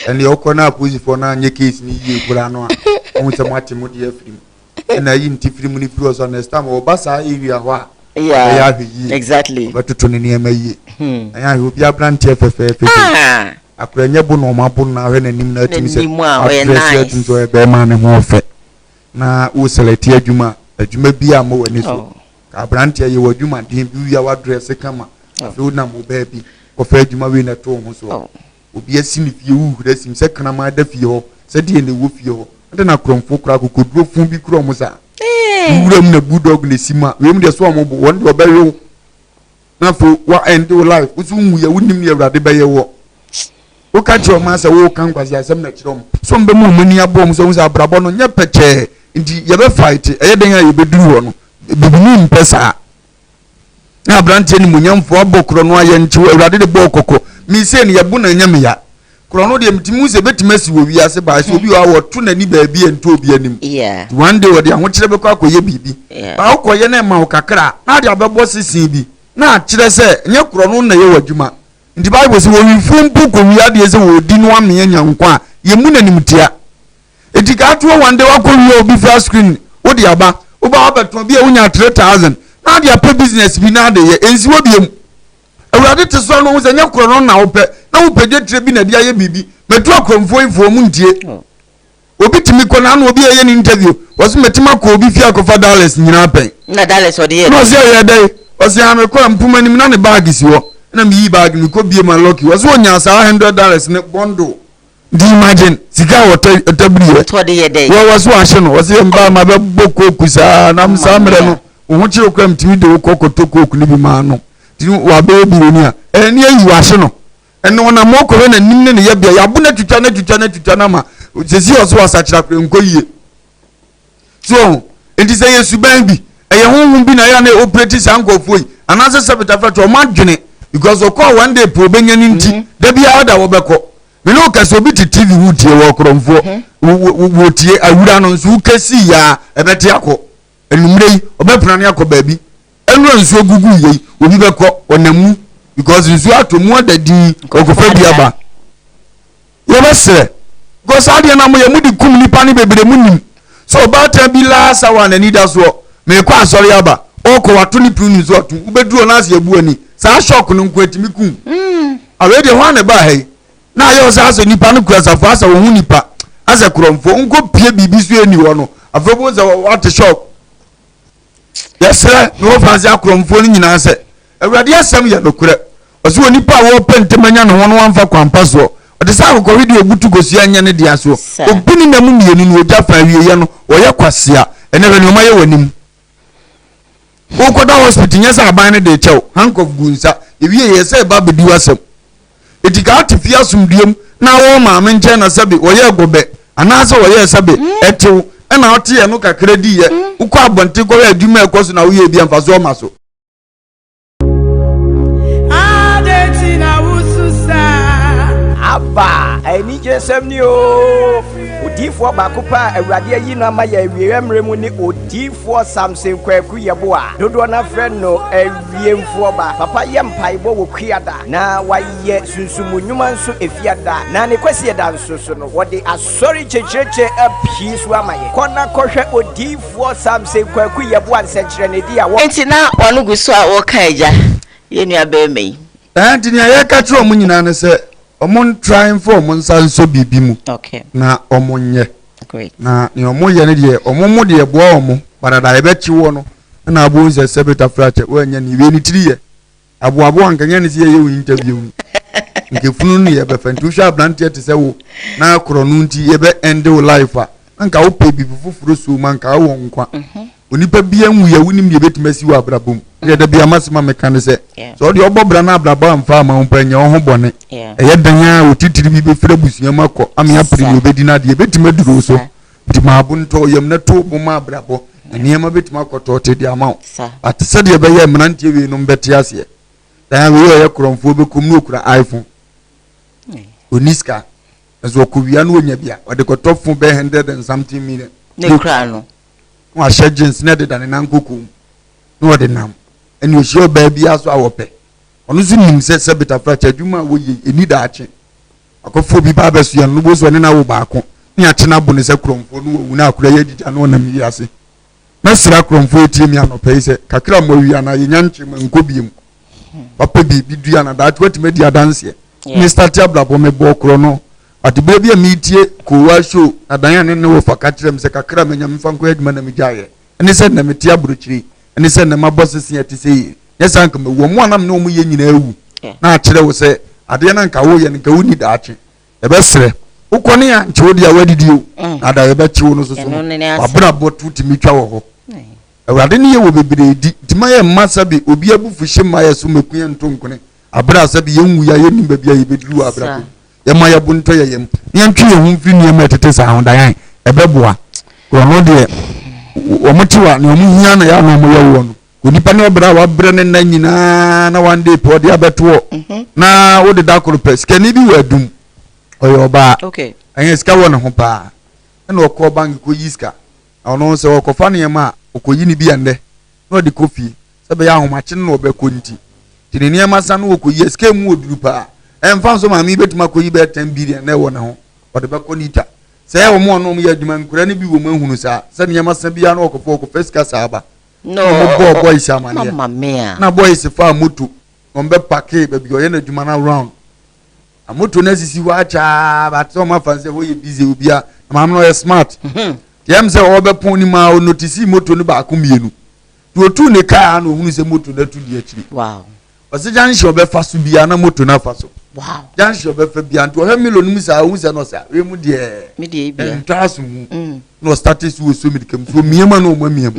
ɛne ɔkɔ na aposifo na anye case ni yie kura no a ɔmo sɛ mo ate mo deɛ afiri ɛna yi nti firi mu ni firi ɔsɔ next time ɔba saa area hɔ a yeah exactly but to ne nneɛma yie ayan obi abrante fɛfɛɛfɛ akora nye bo no ma bo na hwɛ nanim na atimi sɛ address atum so ebe ma ne ho fɛ na wo select adwuma bi a mo wani so ka abrante ye wadwuma den bi ya address kama so na mo ba bi ko fa adwuma we na to ho so obi asi ne fie wu hura sim sɛ kana ma da fie hɔ sɛ de ne wo fie hɔ ade na kromfo kura kokoduro fun bi kura mo sa wuram na budog ne sima we mu de so mo bo won de obayo na fo wa end life usu wu ya wunim ne awrade bɛyɛ wo wo ka kire o ma sɛ wo kan kwasi asɛm na kire o so mbe mu mani abom so sɛ abrabɔ no nya pɛkyɛ nti ye be fight ɛyɛ den a ye be duru wo no bibini mpɛsa na abrante ni munyamfo abokro no ayɛ nti awrade de bɔ kokko mi say ne yabu na nyame ya krono de mtimu se betimasi wo wiase ba so obi wa woto na ni ba bi ento obi anim one day wo de ahokyere be kwa akoye bibi ba akoye na ma wo kakra na de abebo sisin bi na akire se nye krono na ye wadwuma ndi bible se wo wifum buko wi ade se wo di no ame nyankwa ye mu na nimtia etika to one day wako wi obi fa screen wo de aba wo ba abeto bi e wonya 3000 na de apa business bi na de ye ensi wo biem awurade te so no wo se nye krono na wo pe na wo pede tre bi na dia ye bibi metu akromfo info mu ntie obi timi ko na obi ye ni interview wo se metima ko obi fi akofa dollars nyina pen na dollars o de ye no se ye dai wo se ame ko mpuma ni na ne bag si wo na mi yi bag ni ko bie ma lucky wo se onya sa $100 ne bondo di imagine sika wo tabri to de ye dai wo so ahye no wo se mba ma be boko kusa na msa mre no wo chiro kwa mtimi de wo kokoto ni bi ma no ti wa be bi ni a eni ayi wa ahye no eno na moko na nim ne ye bia ya bu na twitwa na ma sesi oso wasachira nkoyie so enti say yesu ban bi eye honhom bi na ya na operate sankofo yi anase sabita frat o madwene because okọ one day pro benya ni nti da bia ada wo beko me no ka so bi ti tv wu tie wo kromfo wo tie awura no nso kesi ya ebete akọ enumre yi obepra ne akọ baabi enu nso gugu yi obi beko onamu because nso atomu adadi okofa biaba ye bese go sadia na mo ye mudi kum nipa ni bebre munim so bata bi la sawa na nida so me kwa asori aba oko wato ni punu so atu ubeduro na ase ebu ani sa shock no nkwatimi kum already ho na ba hai na ye osa ase nipa no kwasafo asa wo hu nipa ase kromfo nko pie bibi so eni wo no afebo za what shock yes no fancy akromfo ni nyina se awurade asem ya dokure oso oni pa wo pentemanya no hono amfa kwampa so ode sa ko video butu gosi anya ne dia so obini na mu mienu no oja fa wie ye no oye kwasea ene be no maye wanim wo ko da hospital nya sa aban ne de chew handcuff gunsa ewie ye se ba bedi wasem etika atifia sumdiem na wo ma me nche na sabe oye gobe anase oye sabe etew na ote ye no kakra di ye ukọ abonte ko adwuma ekoso na wo ye bia mfa so ma so Aba, eni jesem ni o. Odifo bakopa awurade ayi no ama ya awiemre mu ni odifo Samson Kwaku yebo a. Dodo na friend no awiemfo ba. Papa ye mpaibo wo kwiada na waye sunsumunwuma nso efiada. Na ne kwasi eda nso so no wode asori checheche apisu amaye. Kona kohwe odifo Samson Kwaku yebo ansechire ne dia wo. enti na onu guso a wo ka eja ye nua be mei enti ne ya ka tro mu nyina ne se omon trying for omon sanso bibi mu okay na omonye great na ne omoye ne de omomo de eboa omo barada ebe chi wo no na abo nse sebeta frache wanya ni we ni tiriye abo ankanya ne se ye wu interview nke funu ne ye be fantu sha blantie te se wo na akro no nti ye be end wo life a nka wo pe bibi fufuru so man ka wo nkwa onipa bia nwu ya wunim ye betimasi wo abrabom ye da bia masema meka se so de obobra na abraba amfa ma ompanya ho bone eye danya otitiri bi be fira busua makọ ame apri obedi na de betima duro so di ma abunto yem na to bo ma abrabo eniema betima koto te di ama at se de be ye mnantie wi no mbete ase dan we ye kromfo be kum no kura iPhone oniska ezo ko wia no onya bia o de koto fun be 100 and something million ne kra no wa shagins na de dan na nkokum no de nam eni ohio ba bia so awope onu zu nim se beta fracha adwuma wo ye eni da ache akofo bi ba beso ya no bo so ne na wo baako ni ache na bo ne se kromfo no wu na akura ye dija no na mi ase na sira kromfo etie mi anope se kakra mo wi ana ye nyanche mo nkobiem papa bi dua na da atwati media dance Mr. Tiablabo me bo kro no atibere bi amitie Koowaa Show adan ne wo fa kakrem se kakra menya mfa nko adwuma na mi jaye ene se na meti abrochiri ene se na mabosese ati se yesa nka me wo mo anam ne wo ye nyina ewu na akire wo se ade na nka wo ye nka wuni da ache e be sere ukone ya nche wodi awadidi o ada e be chiwo no so so abra botu timi twa wo ho awade ne ye wo bebre di tima ye mmasa bi obi abufu hye ye so mekuye ntonkone abra sabi ye nwu ya ye nimba bia ye beduru abra ye ma ya bunto ye yem ye ntwe ye hu firi ne ma tete sa hondan e beboa ko no de o mutiwa ne o muhia na ya no mo ye wo no onipa ne obra wa bre ne na nyina na one day po de abeto na wo de da koro pes kani bi wadum oyo ba okay anya ska wo ne ho pa na okọ bank ko yiska ono se okofa ne ma okoyi ni bi ande na de kofi se be ya homache na obekọ nti tini ne ma sa na okoyi ska mu oduru pa emfa so ma mi betuma koyi be 10 billion na wo ne ho ode bekọ nita se wo mo no mo ya adwuma nkura ne bi wo mahunu sa se ne ma sa bia na okofo okofa ska sa ba no boys amane mama mia na boys fa moto on be parke be bi o ye na adwuma na round a moto na sisi wa cha ba to ma fanse wo ye busy obia ma no ye smart yam se o be pon ni ma o notice moto ni ba ko mienu to tu ne car na ohunu se moto na tu di akiri wow o se jan shi o be faso bia na moto na faso wow jan shi o be fa bia nto he milo ni sa ohun se no sa we mu de me de bia ntaso mu no status wo so medicam so miema na o ma miema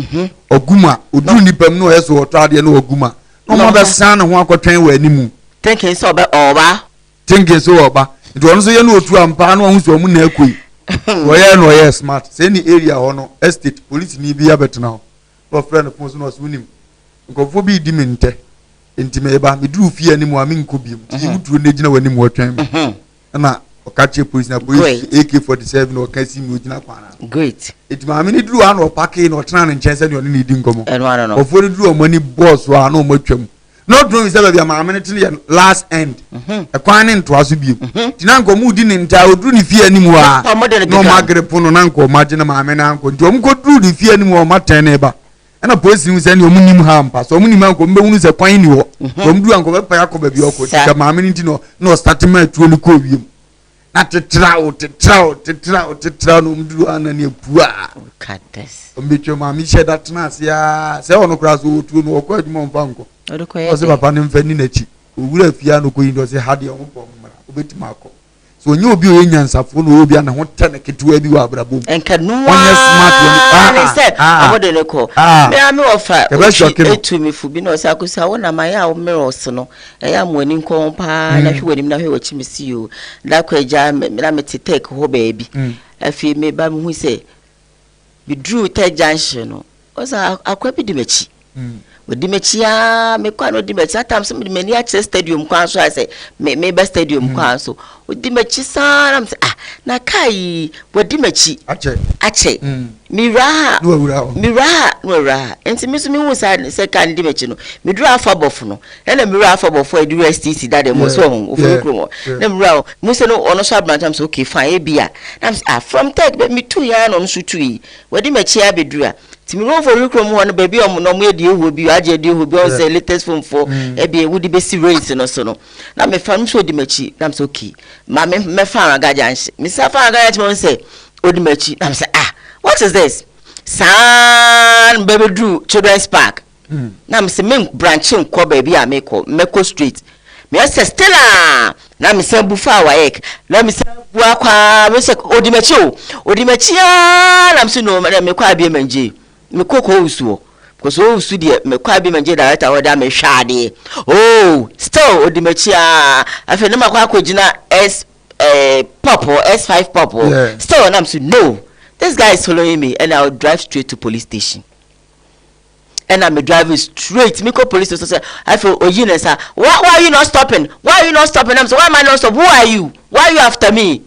oguma oduru ni pam no yeso oto ade na oguma no mo be san ho akotwen wa animu thinking so be oba thinking so oba nti ono so ye na otu ampa na ohun so mu na akoi wo ye no ye smart say ni area ho no estate police ni bi abetena ho no friend ko so no so nim nkofo bi di mente enti me ba me duru fie animu ami nkobiem ti muturo na gina wani mu otwen na okache police na police AK47 no kasi mi ogina kwana great eti ma ni duru an o pake no tena ne nchen se ne di ngomo eno no ofo duru o mani boss wa na o matwam no drum se ba ma amene tene last end e kwan ne nto aso bi ti na nkomu di ne nta oduru ni fie animu a no magrepo no na nko magine ma amene anko nti o mko duru ni fie animu o matene ba na police ni se ni o munim ha mpa so munim anko mbe hunu se kwan ni wo o mdu anko be pa yakọ ba bi okọ ti ma amene nti no start ma tuo ni ko wiem na tetra no mdu anani epua kades ombecho ma mi sheda tena sia se ono kra so tuo no okọ adwuma mfa nko o se papa ni mfa ni nachi owura fia no ko yindo se hade o mpo mra obetima akọ so onye obi o nyansafo no obi ana ho tene ketewa bi wa abrabo enka no onye smart one said abode ne ko me ami ofa etu mi fu bi no se akosa wo na maya o mirrors no eya mo ani nko pa na hwe wanim na hwe wachi misi o da kwa eja na meti take ho baby afi me ba mu hu se bi drew te junction no o sa akwa bi di mechi odi mechia me kwa no di mechia tam so me mani ache stadium kwa so ase me be stadium kwa so odi mechi sana me na kai odi mechi ache mira enti me so me hu sa se kan di mechi no me dura afa bofu no na mira afa bofu edu STC that dem so ho ofurukro na mira mu se no ono so abrantam so okay fine e bia na from tech me tu ya no so tu yi odi mechia bedura timi ro for recrom ho no baby om no mo edi ehu bi aje edi ehu bi on say latest phone for e bi would be see race no so no na me fam so di machi na so okay ma me fa agaja nse me sa fa agaja ti say odi machi na say what is this san baby do children's park na me say me branching ko baby a me ko street me say stella na me say bufa wa ek na me say bua kwa me say odi machi na me say no me kwa bi manje me koko usuo because usu de me kwa bi manje director order me hwade still odimachia afa ne makwa akogina pop or S5 pop still and I'm saying no this guy is following me and I'll drive straight to police station and I'm driving straight me call police station say I feel sir why are you not stopping I'm saying why am I not stop who are you after me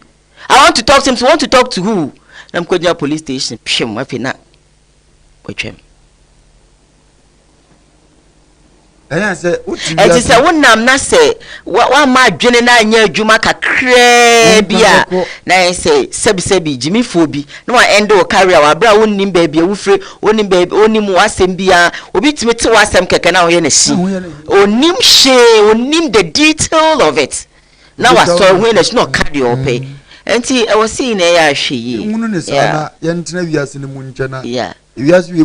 I want to talk to him so want to talk to who I'm going to police station pim afa na Wetwem. Aya se eti se wonam na se wa ma dwene na anya adwuma kakra bia na se sebi jimi fobi na wa end o career wa bra wonnim baby awufre wonnim baby onim wasem bia obi timete wasem keke na hoye na shi onim onim the detail of it na wa so hoye na shi no carry ope enti e was see na ya hwe yi ngunu ne sana ya ntena wiase ne munche na wiase we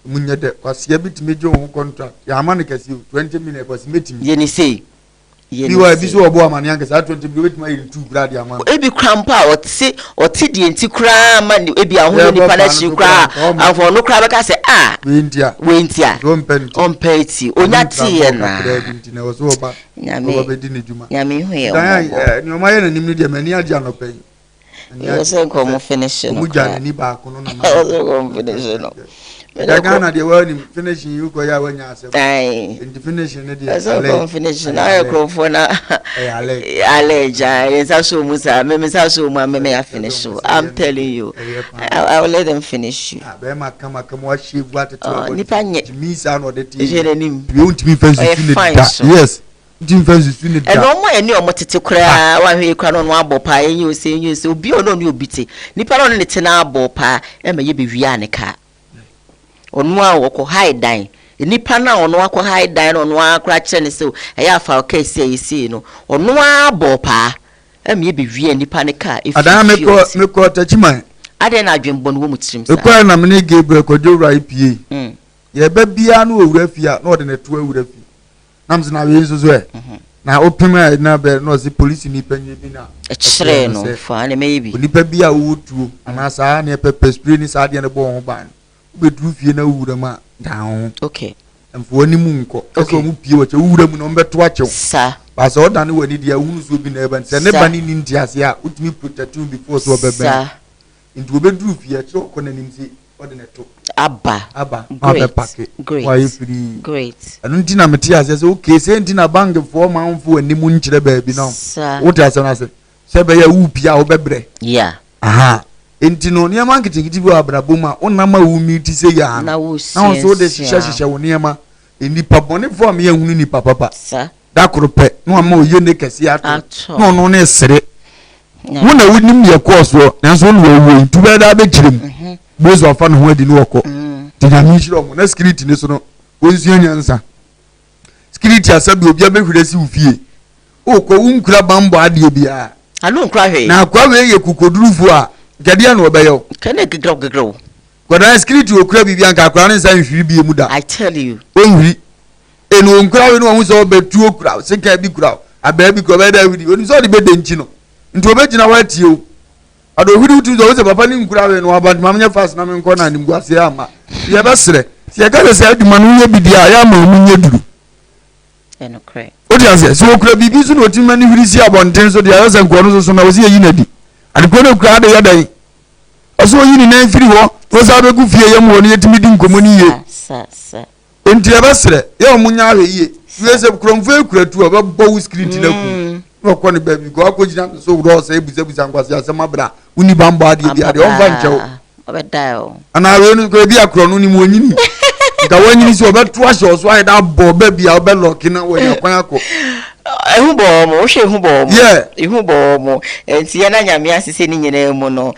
munya de kwase bitime jo ho contract ya amane kasi 20 minutes kwase metimi ye ni sei ye ni bi so obo amane anka sa 20 minutes betime 2 grade amane ebi krampa oti de enti kra ma ebi ahunu ni palashi kra afọ no kra beka se wentia ompeti onyati ye na na wo so oba be di ne juma nyame hu ye ni o ma ye na nim ni de mani adi anope yo se ko mo finish no mu jani ni ba ko no na ma finish no Ghana the one finishing you go ya when you say in the finishing the finishing I go for na allergy is also musa me also me finish so I'm telling you I will let them finish you come watch you what to nipa nye me sound or the you won't be fancy yes and no more any omotete kra wa hwe kra no abo pa enyi ose obi ono ne obite nipa no ne tena abo pa e ma ye be wi aneka onu a woko hide dan nipa na onu akọ hide dan no onu akra kire ne so e ya fa okay say no onu abo pa e ma ye be wi nipa ne ka e adan me ko tachiman adan na adwembo no wo mutirim sa e ko na me ne Gabriel ko jo right pie ye ba bia no owura fia na ode ne to awura fi namse na we so e na opema na be no si police ni panye bi na e kire no fa ne maybe nipa bia wo tuo anasa na pepper spray ni sa de ne bo ho ban bedu fie na wura ma down okay emfo ani mu nko eso mu pie wache wura mu no mbeto achew sa ba so odan wani dia hunu so bi na eba se ne bani ni ntiase a utimi protect you before so bebe sa into obedu fie cho ko na nimse ode ne to aba great why free great anu ntina meti ase se okay se ntina bank for manfo ani mu nkire ba bi no wote ase na se be ya wu pia wo bebre yeah aha entino niema nkitikiti bi abrabo ma onama wu mi ti se ya na so de shisha wo niema enipa bone fo am ya hunu ni papa sa da krope no ama oye ne kese ato no ne sere wo na wunim ye course wo na so no wo ntu be da be kirem bozo afa no ho adi no woko tinami shiro mo na security ne so no wonsu anyansa security asabi obi abehwiresi ufie o ko wunkura bambo ade bia anu nkra hwe na kwa we ye kukodurufu a gadia no obeyo kana gegro kwada security okura bibia nka akura ne san hwiri bie mu da I tell you onhwiri enu nkura we no hu so obetu okura sika bi kura aba bi ko be da hwiri oni so de be denchi no nti obegina watie o ado hwiri utu zo se papa ni nkura we no aba mamnya fast na me nko na ni mguase ama ye besere se ka se aduma no ye bidia ya ma mu nye duru eno kre odi ase so okura bibi so no otimani hwiri si abonten so de ya se nko no so na wo se yi na di adiko no kura de ya dan aso yi ni na mfiri ho wo sa be ku fie yam wo ne yetimi di nkomo ni ye sa enti e besere ye omunya ahwe ye we se kromfo ekuratu obebo wu screen na ku no ko ne baby go akogina so wo se ebuza nkwase asema bra uni bambo ade bi ade onfa nchew obedao ana we no ko bi akro no ni mo nyini da wanyini so obeto ahye so aye da bo baby a obelok na wo yakwan akọ ehubom wo hwe ehubom yeah ehubom enti ye na nyame asese ni nyina mu no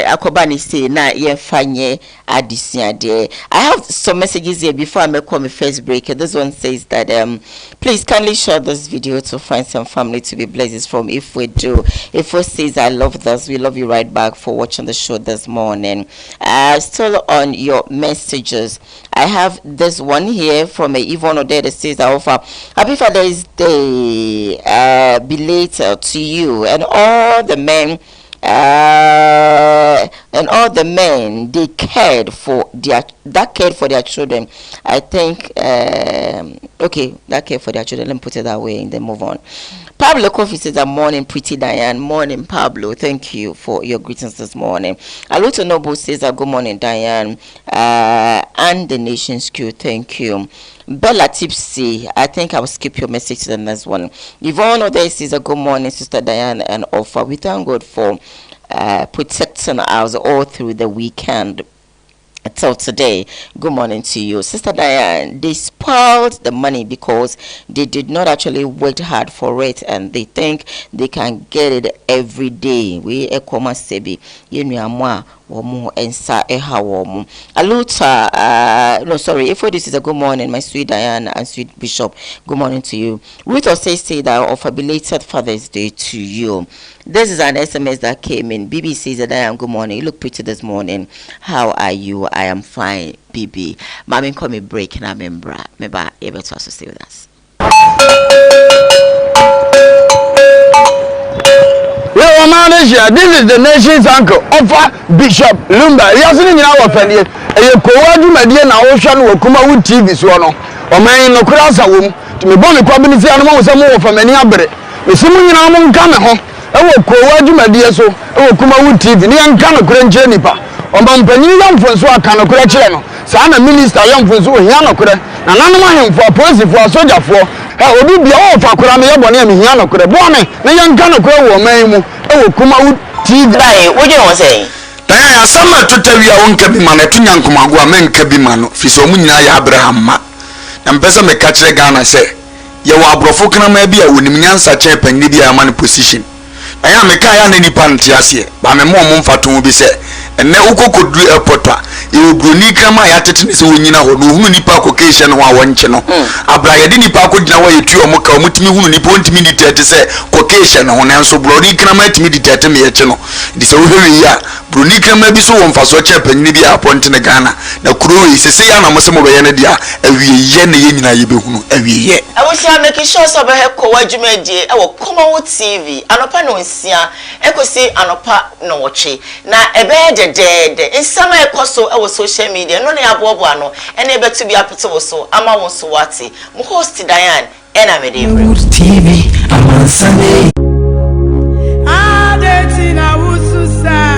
akoba ni say na ye fanye adisiade. I have some messages here before I make my first break. This one says that please kindly share this video to find some family to be blessed. It's from If We Do. If We says I love this, we love you right back for watching the show this morning. Still on your messages, I have this one here from Yvonne Ode that says I offer Happy Father's Day belated to you and all the men they cared for their children. I think okay, that cared for their children. Let me put it that way and then move on. Pablo Kofi says, "Good morning, pretty Diane." Morning, Pablo. Thank you for your greetings this morning. Aluto Noble says, "Good morning, Diane, and the nation's crew." Thank you. Bella Tipsy, I think I will skip your message to the next one. Yvonne Ode says, "Good morning, Sister Diane and Offer. We thank God for protecting us all through the weekend until today. Good morning to you, Sister Diane. They spoiled the money because they did not actually work hard for it, and they think they can get it every day. We ekoma sebi yenuamwa womu ensa eha womu aluta no sorry if this is a good morning, my sweet Diane and sweet Bishop. Good morning to you. Ruth Osei say that offer belated Father's Day to you. This is an SMS that came in. BB says that Diane, good morning. You look pretty this morning. How are you? I am fine, BB. Mommy call me break and I'm in bra. Maybe able to also stay with us. Well, manager, this is the nation's uncle, Offer Bishop Lumba. He has been in our family. A Koowaa Media na Ocean will KUMAWOOD TV so no. O man no krasa wom. To me born community animal was more from any abre. We see mu nyina mo nka me ho. E wo Koowaa Media so, e wo KUMAWOOD TV. Ni anka no kure nche nipa. ɔma mpanyin yamfo nso aka no kora kyerɛ no saa na minister yamfo nso ohia no kora na nanom ahemfo apolisifoɔ asogyafoɔ obi bia wo fa kora me yɛbɔ ne amehia no kora bɔ me na yɛnka no kora wɔ man mu ɛwɔ KUMAWOOD TV dai wogye wo sɛ dan asama totawi a wonka bi ma na to nyankomago a menka bi ma no fi so mu nyina ya Abraham ma na mpɛsɛ meka kyerɛ Ghana sɛ yɛwɔ abrɔfo kanama bi a wonim nyansa kyɛn panni bi a ma no position aya meka ya na nipa nte ase ba me mo mfato bi sɛ enne ukokodru airport a broni kama ya tete ne se wonyina ho no hunu nipa kokehye no a wonche no abra ye de nipa akodina wa yetu omo ka omutimi hunu nipa ontimi di tete se kokehye no ho nanso broni kama timi di tete me yeche no di se wo hwe ya broni kama bi so wo mfaso che panyini bi apont ne Ghana na kuro yi sese ya na mo se mo be ye ne dia awieye ne ye nyina ye be hunu awieye awusia make sure so be he Koowaa dwumadie e wo KUMAWOOD TV anopa no nsia ekosi anopa no woche na ebe de nsama ekoso e wo social media no na abobo ano ene ebetu bi apete wo so ama wo so wate mo host Diane ena me dey TV amansane adetina wususa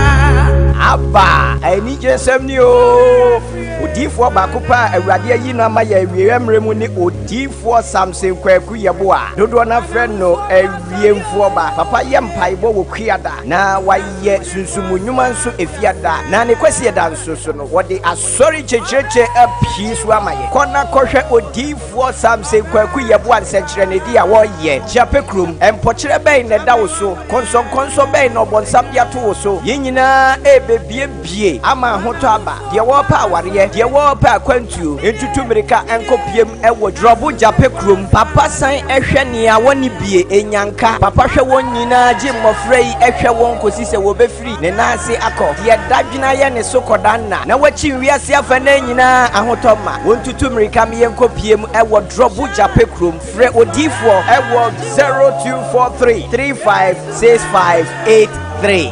aba ani jesem ni o odifo bakopa awurade ayi no ama ya wiemre mu ni odifo Samson Kwaku yebo a dodo na friend no awiemfo ba papa ye mpaibo wo kuada na waye sunsumunwuma nso efiada na ne kwasi da nso so no wode asori checheche apisu amaye kona kohwe odifo Samson Kwaku yebo an senkyere ne dia wo ye japekrum empokyere ben ne da wo so konso ben no bonsam ya to wo so yinyina bie ama hoto aba de wo pa aware de wo pa kwantuo entutu mirika enkopiem ewo drobu japekrum papa san ehwe ne a woni bie enyanka papa hwe won nyina gi mmofra yi ehwe won kosi se wo befiri ne nase akọ de dadwina ye ne sokodanna na wachi wiase afa na nyina ahotoma wontutu mirika me enkopiem ewo drobu japekrum frɛ odifo ewo 0243356583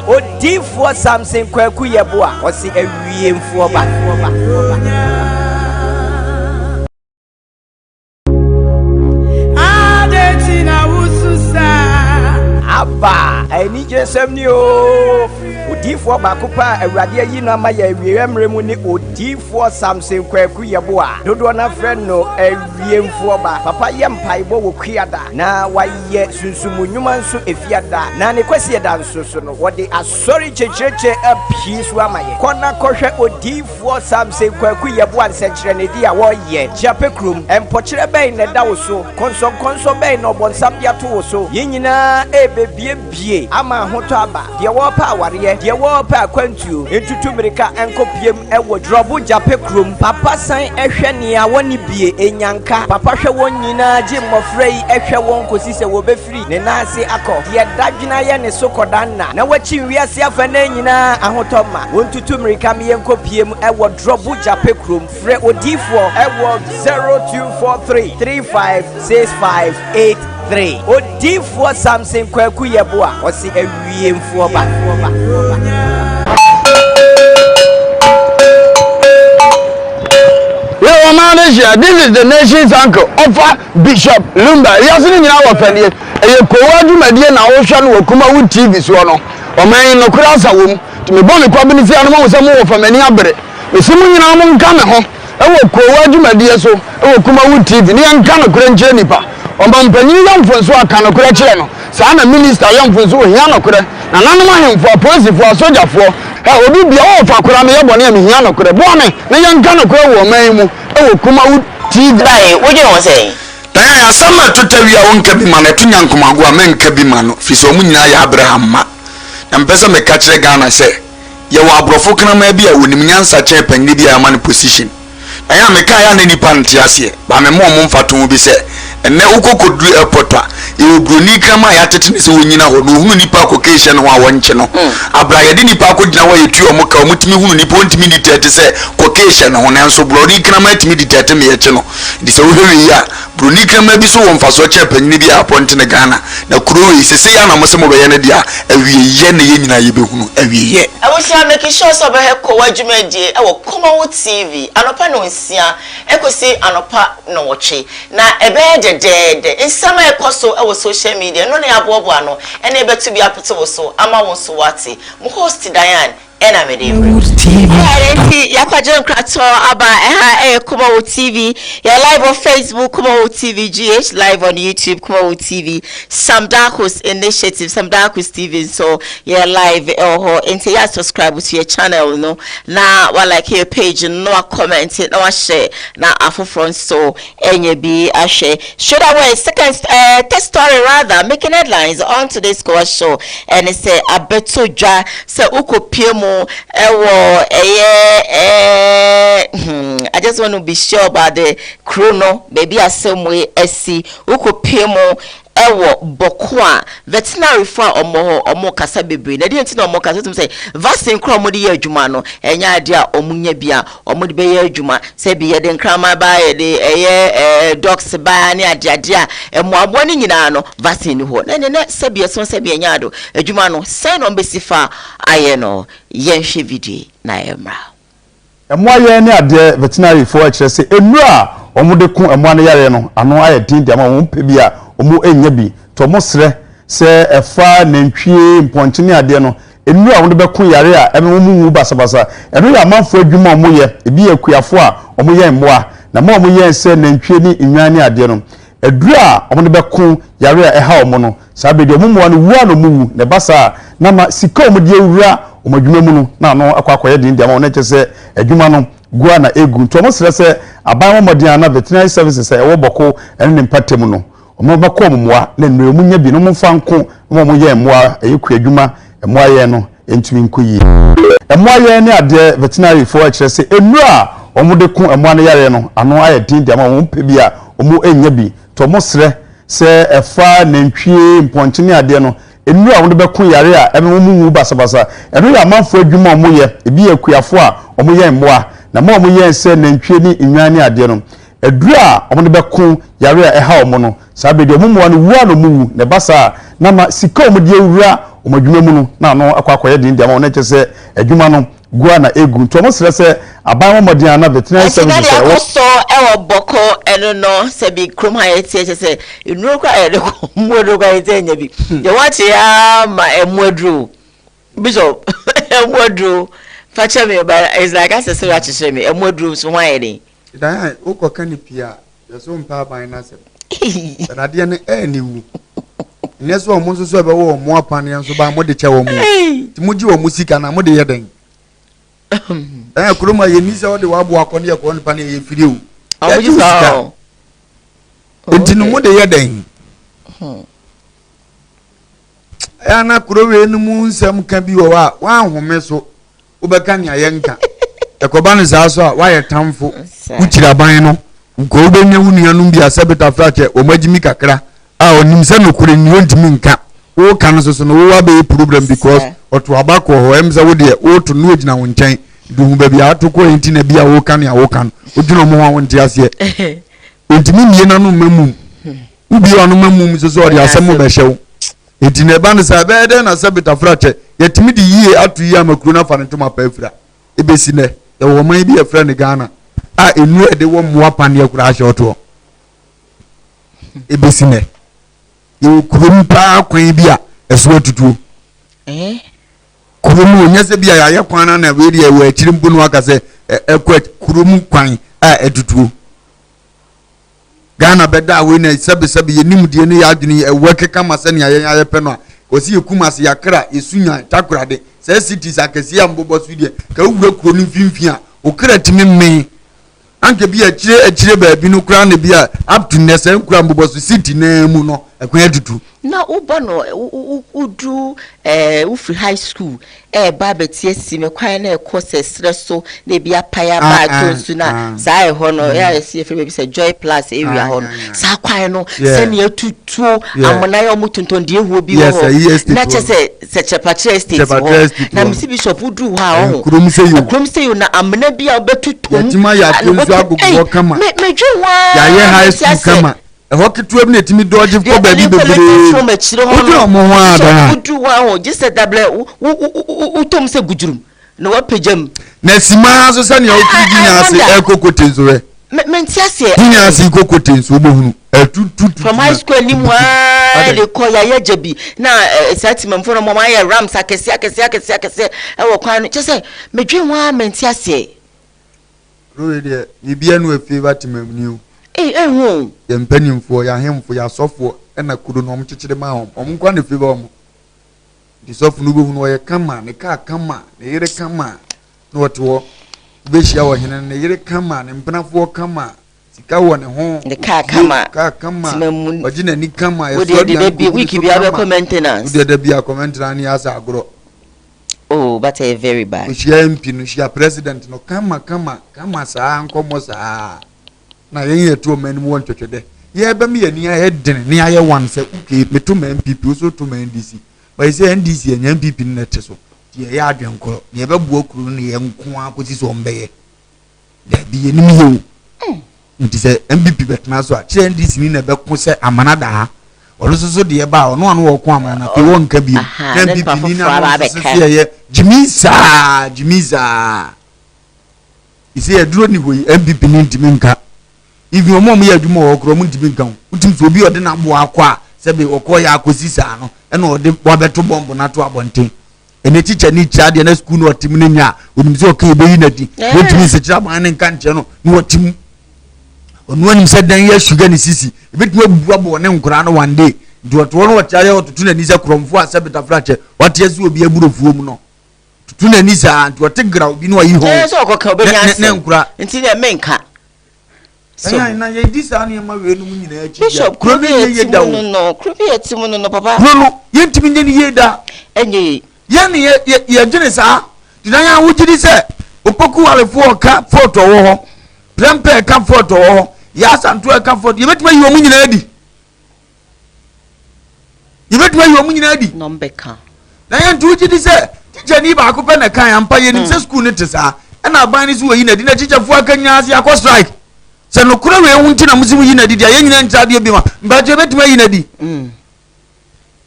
odifo Samson Kwaku yebo a osi awiemfo ba adetina wususa aba ani jesem ni o odifo bakopa awurade ayi no ama ya wiemre mu ni odifo Samson Kwaku yebo a dodo na friend no awiemfo ba papa ye mpaibo wo kuada na waye sunsumunwuma nso efiada na ne kwasi da nso so no wode asori checheche apisu amaye kona kohwe odifo Samson Kwaku yebo an senkyere ne dia wo ye japekrum empokyere ben ne da wo so konso ben no bonsam ya to wo so yinyina bie ama hoto aba de wo pa aware de wo pa kwantuo entutu mirika enkopiem ewo drobu japekrum papa san ehwe ne a woni bie enyanka papa hwe won nyina gi mmofra yi ehwe won kosi se wo befiri ne nase akọ de dadwina ye ne sokodanna na wachi wiase afa na nyina ahotoma wontutu mirika me enkopiem ewo drobu japekrum frɛ odifo ewo 0243356583 odifo Samson Kwaku yebo a osi awiemfo ba This is the nation's uncle of Bishop Lumba. Yasini nyina wo fanie. Eye Koowaa dwumadie na wo hwa no wɔ KUMAWOOD TV so no. Ɔman no kura asa wom. Tumi bɔ me kwabini tia no mo mo wo famani abere. Mesimu nyina mo nka me ho. Ɛwɔ Koowaa dwumadie so, ɛwɔ KUMAWOOD TV. Ne yanka no kura nkyerɛ nipa. Ɔma mpanyin yamfo nso aka no kura kyerɛ no. Saa na minister yamfo nso ohia no kura. Na nanom ahemfo apolisifoɔ asogyafoɔ obi bia wo fa kura me yɛbɔ ne amehia no kura. Bɔ me na yanka no kura wɔ man mu. Ɛwɔ KUMAWOOD TV dai wogye wo sɛ dan asama totawi a wonka bi ma na to nyankomago a menka bi ma no fi so mu nyina ya Abraham ma na mpɛsɛ meka kyerɛ Ghana sɛ yɛwɔ abrɔfo kanama bi a wonim nyansa kyɛn panni bi a ma no position aya meka ya na nipa nte ase ba me mo mfato bi sɛ enne ukokodru airport a broni kama ya tete ne se wonyina ho no hunu nipa kokehye no a wonche no abra ye de nipa akodina wa yetu omo ka omutimi hunu nipa ontimi di tete se kokehye no ho nanso broni kama timi di tete me yeche no di se wo hwe ya broni kama bi so wo mfaso che panni bi apont ne Ghana na kuro yi sese ya na mo se mo be ye ne dia awieye ne ye nyina ye be hunu awieye awusia make sure so be he Koowaa dwumadie e wo KUMAWOOD TV anopa no nsia ekosi anopa no woche na ebe de nsama ekoso e wo social media no na abobo ano ene ebetu bi apete wo so ama wo so wate mo host Diane ena me dey TV. Yakwajon Krato aba KUMAWOOD TV. You're live on Facebook, KUMAWOOD TV, GH live on YouTube, KUMAWOOD TV. Sam Darkus Initiative, Sam Darkus TV. So you're live into your subscribe to your channel, no. Now what like your page, no comment, no share. Now after front so NYB a share. Straight away, second test story rather making headlines on today's Koowaa Show. And it say abeto ja say uko piemo I just want to be sure about the chrono. Maybe a same way SC uko piemo ewo bokwa veterinary for omo kasa bebre na dey nti na omo kasa tum say vaccine kro omo dey adwuma no enya dia omunya bia omo dey be adwuma say bi ye dey nkrama ba ye dey docs ba ne adia emo ni nyina no vaccine ho na say bi so say bi enya ado adwuma no say no mbesifa aye no ye hwe video na emra emo aye ne ade veterinary for akire say enura omo de ku emo ne yare no ano aye din dia ma omo pe bia omo enya bi to mo sre se efa nantwie mponchene ade no enu a won be kun yare a eme mu basabasa enu ya manfo adwuma omo ye ebi akuafo a omo ye mmoa na ma omo ye se nantwie ni enwane ade no eduru a omo be kun yare a eha omo no sabe de omo mo no wu no mu ne basa na ma sika omo de ewura omo adwuma mu no na no akwakoye din dia ma won chese adwuma no gua na egu to mo sre se aban mo modin na veterinary services e wo boko ene ne mpatem no omo ba ko moa na nnu munya bi no mo fa nko mo ye moa eyiku adwuma moa ye no entumi nkoyi moa ye ne ade veterinary for akire se enu a omo de ku moa ne yare no ano aye din dia ma mo pe bi a omo enya bi to mo sre se efa nantwie mponchene ade no enu a won be ku yare a eme mu basabasa enu ya manfo adwuma omo ye ebi akuafo a omo ye moa na ma omo ye se nantwie ni enwane ade no edura omo de be ku yare a eha omo no sabe de omo mo no wu no mu ne basa na ma sika omo de ewura omo adwuma mu no na no akwakoye din dia ma won chese adwuma no gua na egu to mo sre se aban mo modin na veterinary services e wo so e wo boko eno no se bi krom ha yeti chese inu kwa e de ko mo kwa yeti nya bi de what ya ma emodru bishop emodru facha me ba is like as say ya chese me emodru so why dey dan uko kanipia yeso mpa ban na se radio ne ni wu neso o mo so be wo mo apane enso ba mo de che wo mo ti mo ji wo musika na mo de yeden kuruma ye nisa wo de wabo akone ye ko npa ne ye firi o o ji sa enti no mo de yeden na kurowe nu mu nsam ka bi wo wa home so wo be kan ya yenka ekoba ne za so a wa ye tamfo ukira ban no ko be nya wunu anu bi asebeta frache o magimi kakra a onim se no kure ni ontimi nka wo kan so no wo be problem because oto abako ho emza wo de wo to no gina wo nchen du ba bia to ko enti na bia wo kan ya wo kan odino mo ho won ti ase ontimi mie na no mamu ubi ono mamu so so de asem be hyew enti na ba no sa be de na asebeta frache yetimi di yie atu yi amakuru na fa ne to mapa afira ebesi ne e wo man bi e fra ne Ghana a enu e de wo moa pane akura ahye oto ebesi ne e kurum pa kwan bi a eso atutuo kurum onyase bi a ya kwan na we de we akiri mbu no aka se ekwa kurum kwan a atutuo Ghana beda we na sebe yenim die ne ya adwene e wekeka mase ne ya pe no a osi ekumase yakra esunya takurade se cities akesi ambobo so die ka wura kuro no mfimfia a okra timi me anke bi akire ba bi no kura ne bi a up to nese nkura mbobo so city na mu no ekwan atutu na ubo no udu ufri high school ba betie si me kwan na courses so na bi apaya ba to su na sai ho no ya si efe bi se Joy Plus area ho no sa kwan no se ne atutu amona ya omutonton de ehuo bi ho na chese se chepache estate ho na misi bishop udu ha ho krom se yo na amena bi a betutu yatima ya tenzu agogo kama me jwa ya ye high school kama hokitu ebne timi doji ko ba bi bebere ojo mo ho ada udu wa ho just double utom se gujurum na wa pejam na sima so se ne okiri ginya ase ekokotenzo re menti ase ginya ase ekokotenzo obohunu from high school ni mu le ko ya ye jebi na settlement for no ma ye rams akese e wo kwan no say medwen wa menti ase Roy de bibia no favor timamniu hu ye mpanimfo ya hemfo ya sofo na kudo no mkyekere ma om kwa ne favor om di sofo no behu no ye kama ne ka kama ne yere kama no woto be hia wo hene ne yere kama ne mpanafo kama sika wo ne ho ne ka kama wajina ni kama ye so de bi wiki bi abe maintenance de bi a maintenance ni asa agro. Oh, but a very bad. She MP no she president no kama saa nkomo saa na yen to man mu wonchwede ye ba me yani aye den ne aye wan se okay me to man MPP so to man NDC but say NDC enya MPP net so ye ya adwenko ye ba bu okuru ne ye nko akosi so mbeye da bi ye nim yo nti se MPP betna so a che NDC ni na be ko se amanada ha olusoso de ba ono anu wo ko amana pe won ka bi na MPP ni na se ye Jimiza ise ye duro ni hoyi MPP ni ntimi nka if your mom ye adwuma wo kro mu ntimi nka utim so obi ode na bo akwa se be okọ ya akosi sa no e na ode bo beto bombo na to abonten ene teacher ni cha de na school no otim ni nya onim se okay be yi na di wotimi se cha ban ne nka nche no ni wotim onu anim se dan ye sugar ni sisi ebetimi abubu abo ne nkura no one day do to no wacha ye otutu na ni se kromfo a se beta frache wate se obi aburofuo mu no tuna ni za nti otegra obi no ayi ho so okoka obenya ase nti na menka so na ye disa na ma we no nyina achi bishop krobi etimu no krobi etimu no papa no ye ntimi nye ni ye da enye ye ni ye gene sa dina ya wujiri se opoku walefo ka photo wo ho prempe ka photo wo ho ya santo ka photo ye betima yi omu nyina adi ye betima yi omu nyina adi no mbeka na ye ntu wujiri se teacher ni ba ko pe na kan ampa ye ni se school ni tesa e na ban ni so yi na di na teacher fu akanya ase akọ strike se no kura we wunti na musimu yi na di dia ye nyina nta de bi ma mba je betima yi na di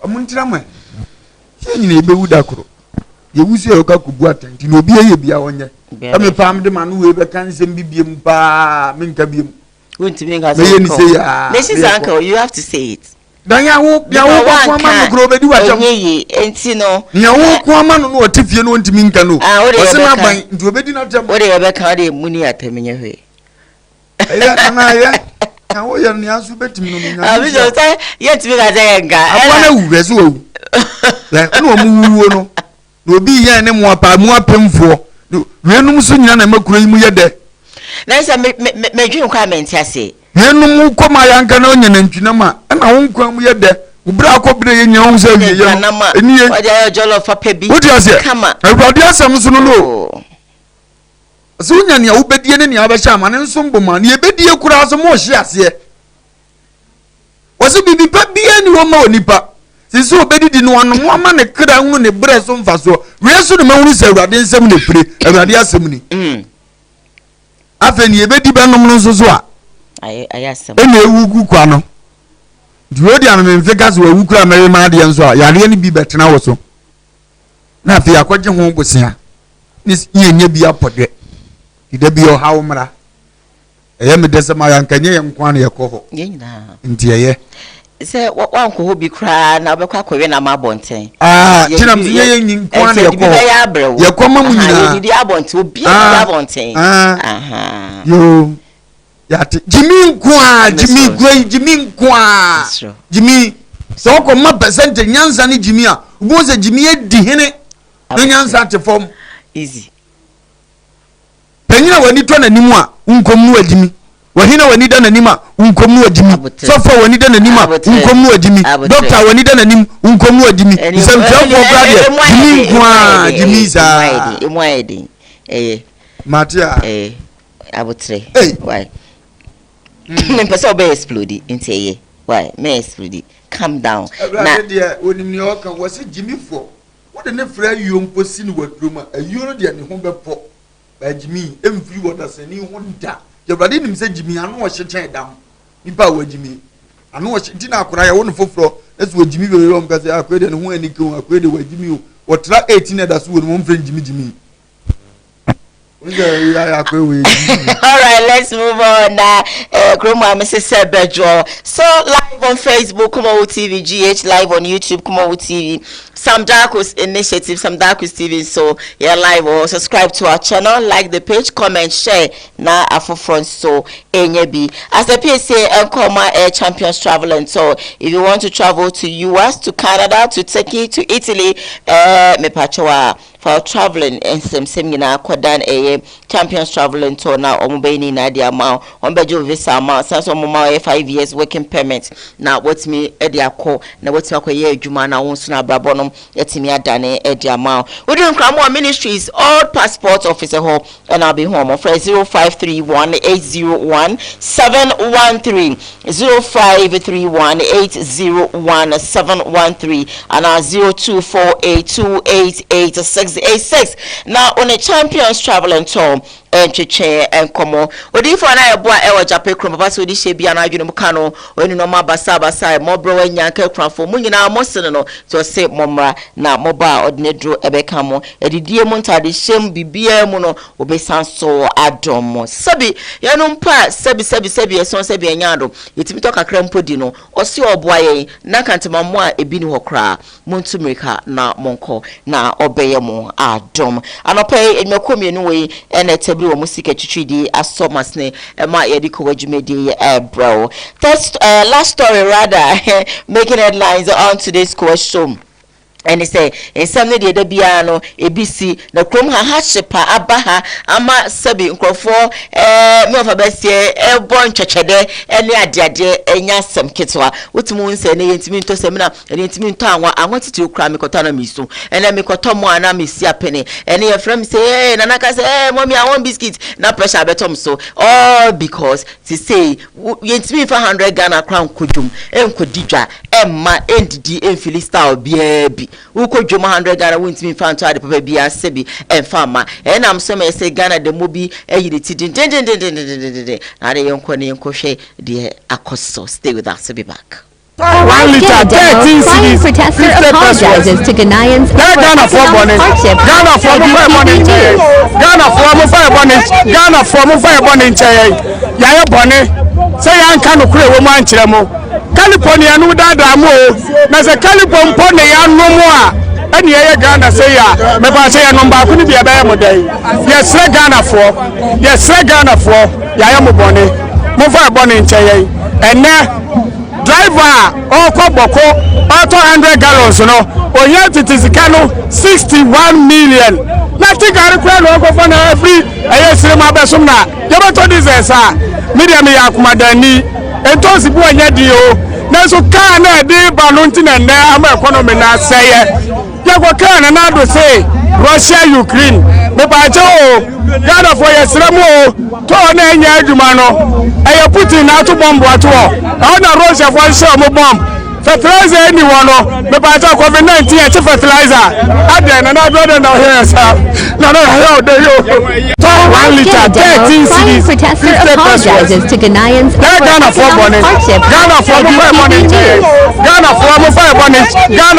omuntira mwe ye nyina ebe wuda kuro ye wusi e ka kubu atenti na obi ye bia wonye e me pam de ma no we be kan sem bibiem pa me nka biem wunti me nga ye ni say ya this is uncle you have to say it dan ya wo kwa ma no kuro be di wa jam enye enti no ya wo kwa ma no otifie no ntimi nka no o se na ban nti obedi na jam o de ye be ka de muni atamenye hwe ya na ya na wo ya ni asu betimi no nya abi jo say ye timi ga je nga akwa na wu reso wu la no mu wuwo no na obi ya ne mo apa mu apemfo wenum so nyina na makuro yi mu ye de na say me dwun kwa menti ase yenum ko ma yanka na onya na ntwina ma na wo nkwa mu ye de ubra akobire ye nya wo se wie ye eni ye o de jollof fa bi kama awurade asem so no lo so nya ne wo bedie ne ne abehya ma ne nso mboma ne bedie kura so mo hye ase wosi bibi pa bia ni wo ma onipa sisi obedidi no anu mo ama ne kra hu ne bre so mfa so we so ne mahunu se awurade nsem ne pire awurade asem ni afeni ebedi banom no so so a ayasem ene ewugu kwa no diodi anu me mfeka so ewugu kra mere ma de nso a yare ne bi betena wo so na afi akwaje ho bosia ni yenye bi apode ide bi o hawo mra eye me dese ma yankanye ye nkwa na ye koho nyina nti eye se wanko ho bi kra na obekwa kwawe na ma bonten tina mye ye nkwa na ye koho ye koma mu nyina ye di abonten obi ya abonten yo yati jimi nkwa jimi so ko ma percent nyansa ni jimi a ubo se jimi e di hene no nyansa te form easy penyina wani to na nimu a unkom nu ajimi wahina wani da na nima unkom nu ajimi sofa wani da na nima unkom nu ajimi doctor wani da na nim unkom nu ajimi semfia mo brother jimi nkwa jimi za imwaedi matia abotre why me pesa obe explode into ye why me explode calm down na dia onimni o kan wose jimi fo wo de ne fra yompo si ni wadroma ayo no de ne ho bepo ba jimi emfiri wodasani ho nda jabade nim se jimi anu o hyechen dam nipa wa jimi anu o nti na akora ya wo no foforo esu jimi be rom ka se akwa de ne ho ani kan akwa de wa jimi o wotra 18 da so wo no mfre jimi All right, let's move on now. Mrs. Bedro. So live on Facebook, KUMAWOOD TV, GH live on YouTube, KUMAWOOD TV. Sam Darkus Initiative, Sam Darkus TV. So you're live or subscribe to our channel, like the page, comment, share. Now after front so NYB. As the PSA Nkoma Air Champions travel and so if you want to travel to US, to Canada, to Turkey, to Italy, me pachoa. For traveling and some seminar kwadan a champions traveling tour now omubeni na dia ma ombejo visa ma sanso mama 5 years working permit na what me edia ko na what me akoye adwuma na wonso na brabonom yetimi adane edia ma wodun kramo ministries all passport officer ho and I'll be home for 0531801713 0531801713 and 02482886 now on a champions traveling tour and cheche and komo odi for na ebo e wa jape krom papa so di she bia na adwene muka no oni no ma basa mo bro wanyanka kramfo mu nyina mo sene no to se momra na moba odinedro ebeka mo edidie mu ntade shem bibia mu no obesan so adom sabi ya no mpa sabi eson sabi anyado yetimi to kakra mpodi no osi oboaye na kantema mo a ebi ni hokra montumirika na monko na obeye mo adom anopai enmekomienu we ene wo musika chichidi asomasne ma yediko wajumedi bro. That's last story rather making headlines on today's Koowaa Show. And they say in some day the biano ABC na krom ha shepa abaha ama sabi nkrofo me of abesie bon twetwede ene adeade enya sam ketwa wotumu nse ne yentimi nto semina ene yentimi nto anwa titi okra me kota na misu ene me koto mo ana mesi apene ene ye frem say na naka say mommy I want biscuit na pressure betom so all because to say yentimi 500 Ghana crown kudum enkodidwa emma endidi enfilista obiabi uko joma 100 Ghana wintimi fanto ade papa bia sebi enfama enam so me say Ghana de mobi eyiriti din na de yonko ne hwe de akoso. Stay with us, be back. 1 liter 13 cedis. Protester apologizes to Ghanaians for hardship. Ghana for fire bonnet. Yaya bonnet. Say yan kanu kure wo man kire mo. California no dada mo. Na se California pone ya no mo a. Eni ye Ghana say ya. Me ba say ya number ku ni bia ba ya mo dai. Yes Ghana for. Yaya mo bonnet. Mo fire bonnet nche ene driver okoboko auto 100 gallons no oye titizikano 61 million na tigari kwa no go for na every ayesire ma besom na yebeto this media me yakumadani entonsi bu anya di o na so car na di balunti na na ama economy na seye yego car na do say Russia Ukraine me ba je o Ghana for yesire mo to na enya adwuma no eye Putin na to bomb ato o na Russia for show mo bomb fertilizer anyone no me ba je COVID-19 e fertilizer ade na brother na here sir no how dey yo 1 liter 13 cedis. Protester apologizes to Ghanaians for hardship. Ghana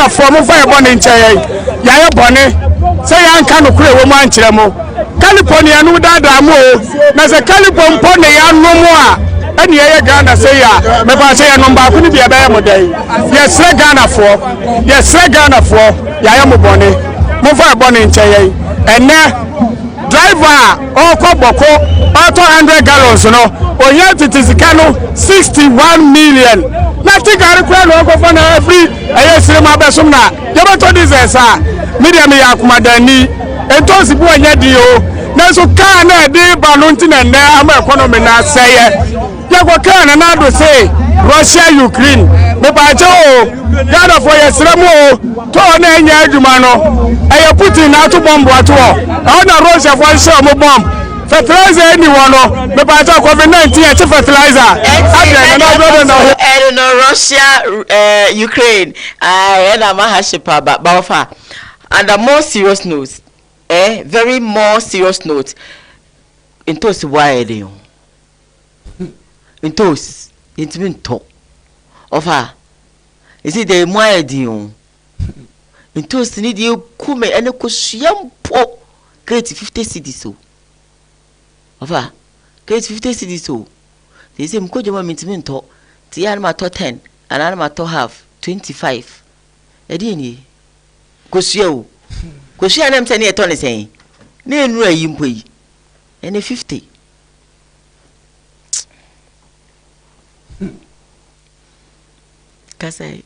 for fire bonnet yaya bonnet say yan kanu kure wo man kire mo California no dada mo na se California pone ya no mo a eni ye Ghana say ya me ba say ya number ku ni bia ba mo dai yes Ghana for yaya mo bonnet mo fire bonnet nche ene driver okoboko auto 100 gallons no oye titizikano 61 million na tigari kwa no go for na every ayesire ma besom na yebeto this media me yakumadani entonsi bu anya di o na so car na di balunti na na ama economy na seye yego car na do say Russia Ukraine me ba je o Ghana for yesire mo to na enya adwuma no eye Putin na to bomb ato o na Russia for show mo bomb fertilizer anyone no me ba je COVID-19 e fertilizer no Russia Ukraine and mahashipa ba and a more serious note very more serious note intos why dey intos intimento ofa is it the more dey intos ni dey kume ene ko suampo create 50 cedis so Ofa, get 50 cedis so. They say mkoje ma mintimi to. Ti ya ma to 10, and ma to half 25. Edi ni. Kosua o. Kosua na mse na eto ne sen. Na enu ayi mpo yi. Ene 50. Kasai.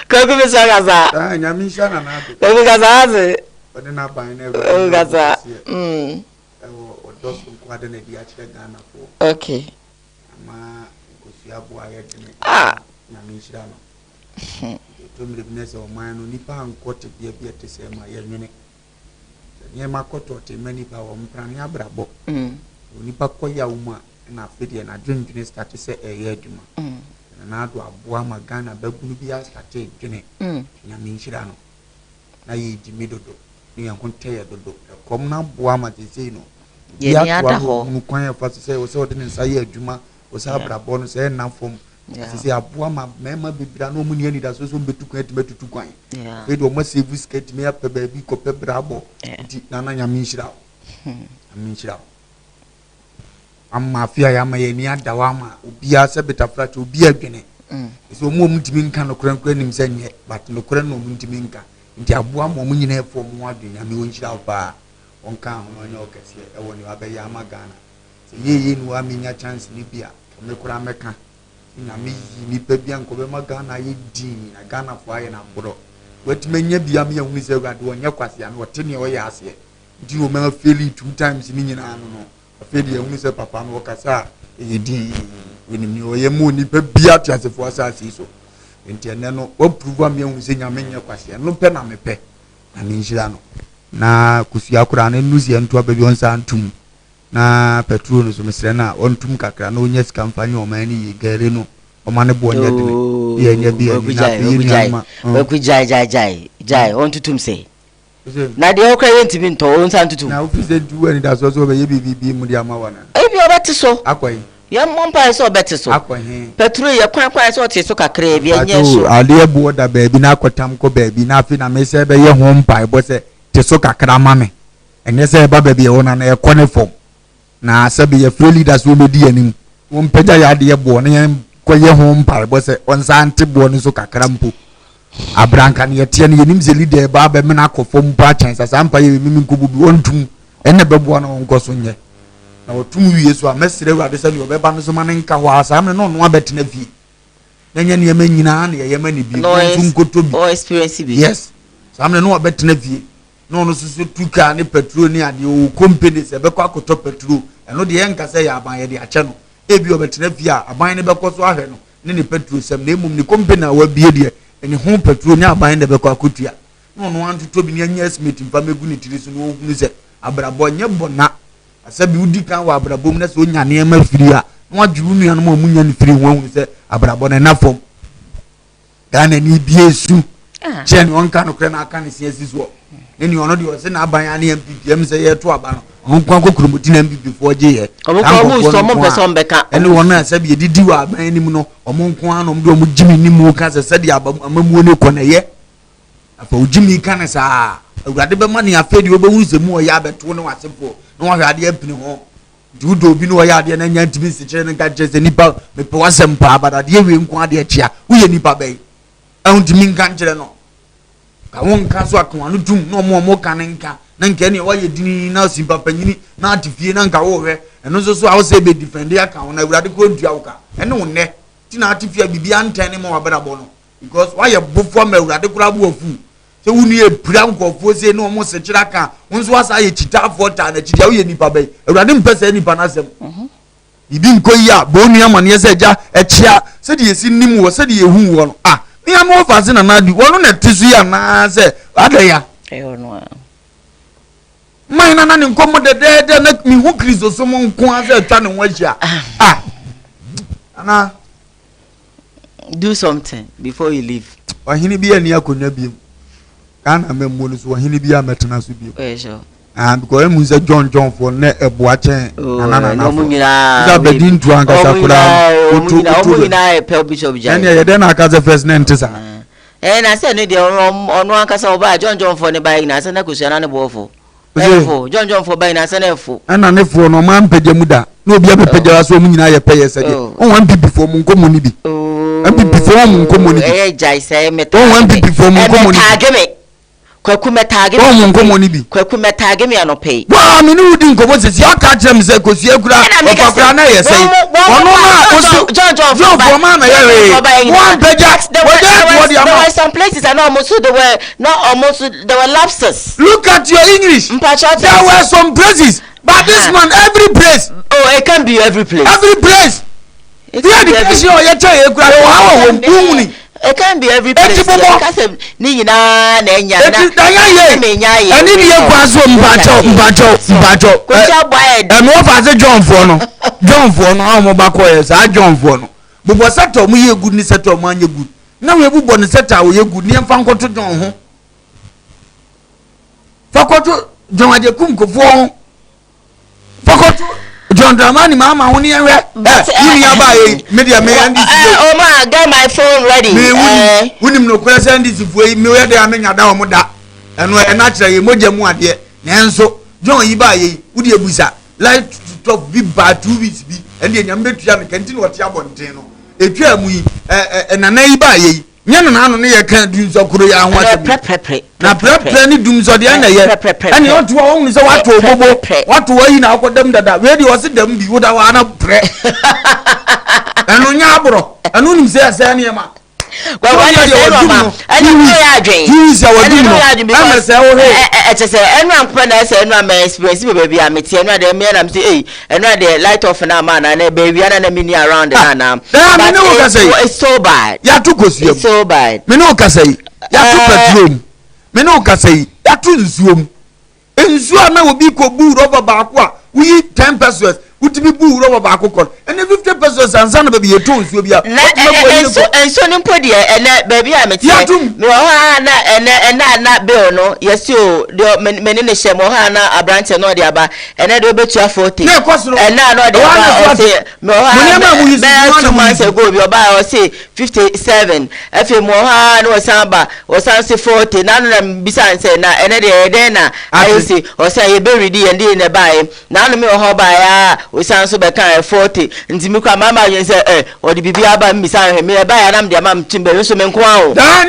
Kako be sa kaza. Ah, nyamisha na na. Kako kaza ze. Ode na ban na. Oh kaza. Odosu kwade na di achire Ghana fo. Okay. Ama kosua bo ayedine. Nyamisha no. To me business o man no nipa ankote bia tese ma yenwene. Nye makoto te mani pa wo mprane abrabo. Nipa koya uma na afede na dwendwene start se eye aduma. Na ado aboa ma Ghana babunu bia start dwene. Nyamisha no. Na yi jimi dodo. Ni yankonte ye dodo. Kom na aboa ma tese no. Ye ni ada ho. Nu kwan ya fa se wo se wo de nsa ye aduma, wo se abrabo no se na fom. Sisi aboa ma mema bibira no mu ni ani da so betu kwan ti betu kwan. We do ma save skate me apɛ baabi ko pɛ brabo. Ti na nyame nhira. Nhira. Amma afia ya ma ye ni adawa ma obia se betafrati obia adwene. So mu mutimi nka no kran kran nim se nye but no kran no mutimi nka. Nti aboa ma mu nyina efo mu adwene nyame wo nhira ba. Onka ho no okese e woni abaye ama Ghana. Se ye ni wa menya chance ni bia. Me kura meka. Nyame ni pa bia nkobe ma Ghana ye din na Ghana fo aye na boro watimenya bia me ehunu se gade wonye kwase an wote ne oye ase di o ma faili 2 times ni nyina anu no afedi ehunu se papa no kasa e din woni ni oye mu ni pa bia tiase fo asase so enti ene no o prove am ehunu se nyame nya kwase no pe na me pe na me nhira no na kusua kura na nuzi ento ababi onsa antum na petrol so mesre na ontum kakra na onya sika mfanye o mani yigere no o mane bo onya dine ye nya bia na we ku jai ontutum se na de okra yentimi nto onsa ntutum na ofise du ani da so be ye bibi mu dia ma wana e bi obete so akwai ye mompa so obete so akwai petrol ye kwan so ote so kakra bi anya so ade ebu oda baabi na akotam ko baabi na afi na me se be ye ho mpa bo se te so kakra ma me enye se ba baabi e wona na e kone fom na sabi ye free leaders wo medi anim won pagya ya de bo na koye ho mpa bo se onsa ante bo no so kakra mpo abranka ne yete ne yenim ze leader ba ba me na akofo mpa chance sa mpa ye mimi nkobubi ontum ene bebo na onkoso nye na otum wiye so amesere wade se ne obeba no so mane nka ho asa me no no abetena fi na nye ne yema nyina na yema ne bi ontum kotobi o experience bi yes samne no abetena fi no no so tuka ne petrol ni ade o company se be kwa koto petrol eno de yenka se ya aban ye de ache no ebi obetena fi a aban ne be koso ahwe no ne petrol sem na emum ni company wa bie de eni ho petrol ni aban ne be kwa kotua no no antu to bi ni anya estimate mfa megu ni tiri so no hunu se abrabo nye bona asabi udi kan wa abrabo mu na se onya ne ma firi a no adwuru nu anum amunya ni firi ho hunu se abrabo ne nafom Ghana ni biesu chen wonka no kre na aka ne se asiso eni ono de o se na aban ya ne MPPM se ye to aba no onkwan kokromoti na MPP4 je ye omko mu so mo person beka eni wono asabi ye didi wa aban ni mu no omonkwan no mdo mo jimi ni mu ka se de amamu ne kona ye afa ujimi ka ne sa awurade be ma ne afedi obewu se mu o ya beto ne wasefo no wa hwade apini ho dudo obi no ya de na nya ntimi se kire ne ka je se nipa me pe wasem pa abada de we nkwan de chia wo ye nipa be ahundimi nka nkire no ka won ka so akwa no tum no mo ka ne nka na nke ne wa ye dini na simpa panyini na atifie na nka wo hwe eno so a wo se be defend ya ka won awurade ko dua wo ka ene wo ne ti na atifie bibia ntan ne mo wa bada bo no because wa ye bofo ma awurade kura bo afu se wunu ye pira nkofo se no mo se kira ka won so asa ye chita fota na chidia wo ye nipa be awurade mpese nipa na sem ibi nkoyi a bo nu amane se ja echia se de yesi nim wo se de yehu wo no me am ofase na na di wo no na tisu ya na se adaya no mai na ne nkomo de na mi hu kristo so mo nko ase atwa ne ho ahia ana do something before you leave wahini bia ni akonya biem kana memmo no so wahini bia metena so biem sure because mu se John for na eboa chen anana na mo nyina da bedin tu ankasa kura omo nyina pe bishop jai ene ye de na akaza first na ntisa na se ne de ono ankasa oba John for ne ba nyina se na kusua na ne bofo John for buying as an effort. And an effort no man pejamuda. No be a peja so many I pay yesterday. Oh, 1 people for Munkomunibi. And before Munkomunibi. Jai say, me 1 people for Munkomunibi. Kwakume tag me and pay. Well, I mean, who didn't go was your catch him, say, because you're grand. John for Mamma, one pejax. There were some places and almost there were not almost there were lobsters. Look at your English. There were some places, but this man, every place. Oh, it can be every place. Every place. It can be every place. It can't be every place. And what was a John Fono? John Fono, I'm back where I John Fono. But was that to me a goodness set of man you good. Now we have born a set out you good near Fanco to John. Fakoto John Ajakunko for Fakoto. John Dramani, Mama, when you are media man. Oh, my, got my phone ready. Wouldn't no question this if we know where they are making a down with that. And we're naturally Moja Muadia. Nanso, John Ibaye, would you be like to talk big bad 2 weeks be and then you make to continue what you want to know. A tram we and a neighbor. Nyanana ne can do so Korea and what prep. Na prep any dooms or the end and you want to own so what to way now for them that really was it them be would I want to pray. And on Yabro, and on him says any man. Well, what is your and you say, I just say, and when I say, no, my experience, baby, I'm it, and the man, I'm saying, and the light off an man, and a baby, and a mini around the Anna. It's so bad. It's so bad. Minoka say, Yatu Minoka say, Yatu Zoom. And Zuana will be booed over Bakwa. We eat 10 pesos. Would be boo over Bakokon, and the 50 pesos and son of baby tools will be up. And so Nimpodia, and baby, I'm a tea. No, and not Bill, no, yes, you, the Menina Mohana, a branch and Nodiaba, and I do bet you 40. And now, no, 2 months ago, your buy or say 57. If you Mohan or Samba or Sansi 40, none of them besides, and then I see, or say, buried and in a buy. None of me or by we sound so better 40 nti mi kwa mama yen say o di bibia ba mi san me ba ya nam de mam timbe so me nkwa o ka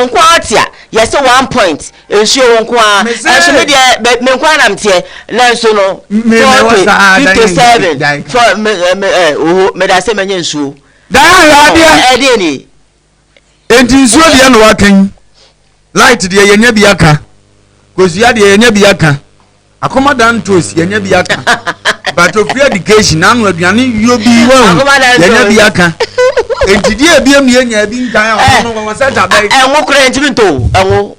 nkwa atia yes 1 point ensuo nkwa enso me de me nkwa nam tie na so no 57 for me da se menye nsuo da ya de ni enti nsuo de no wakan light de yenya biaka kozia de yenya biaka akomadan toast yenya biaka but of free education now aduane yo bi wa yenya biaka entidi ebiem yenya bi nkan no wa set abai enwo kura ntimi to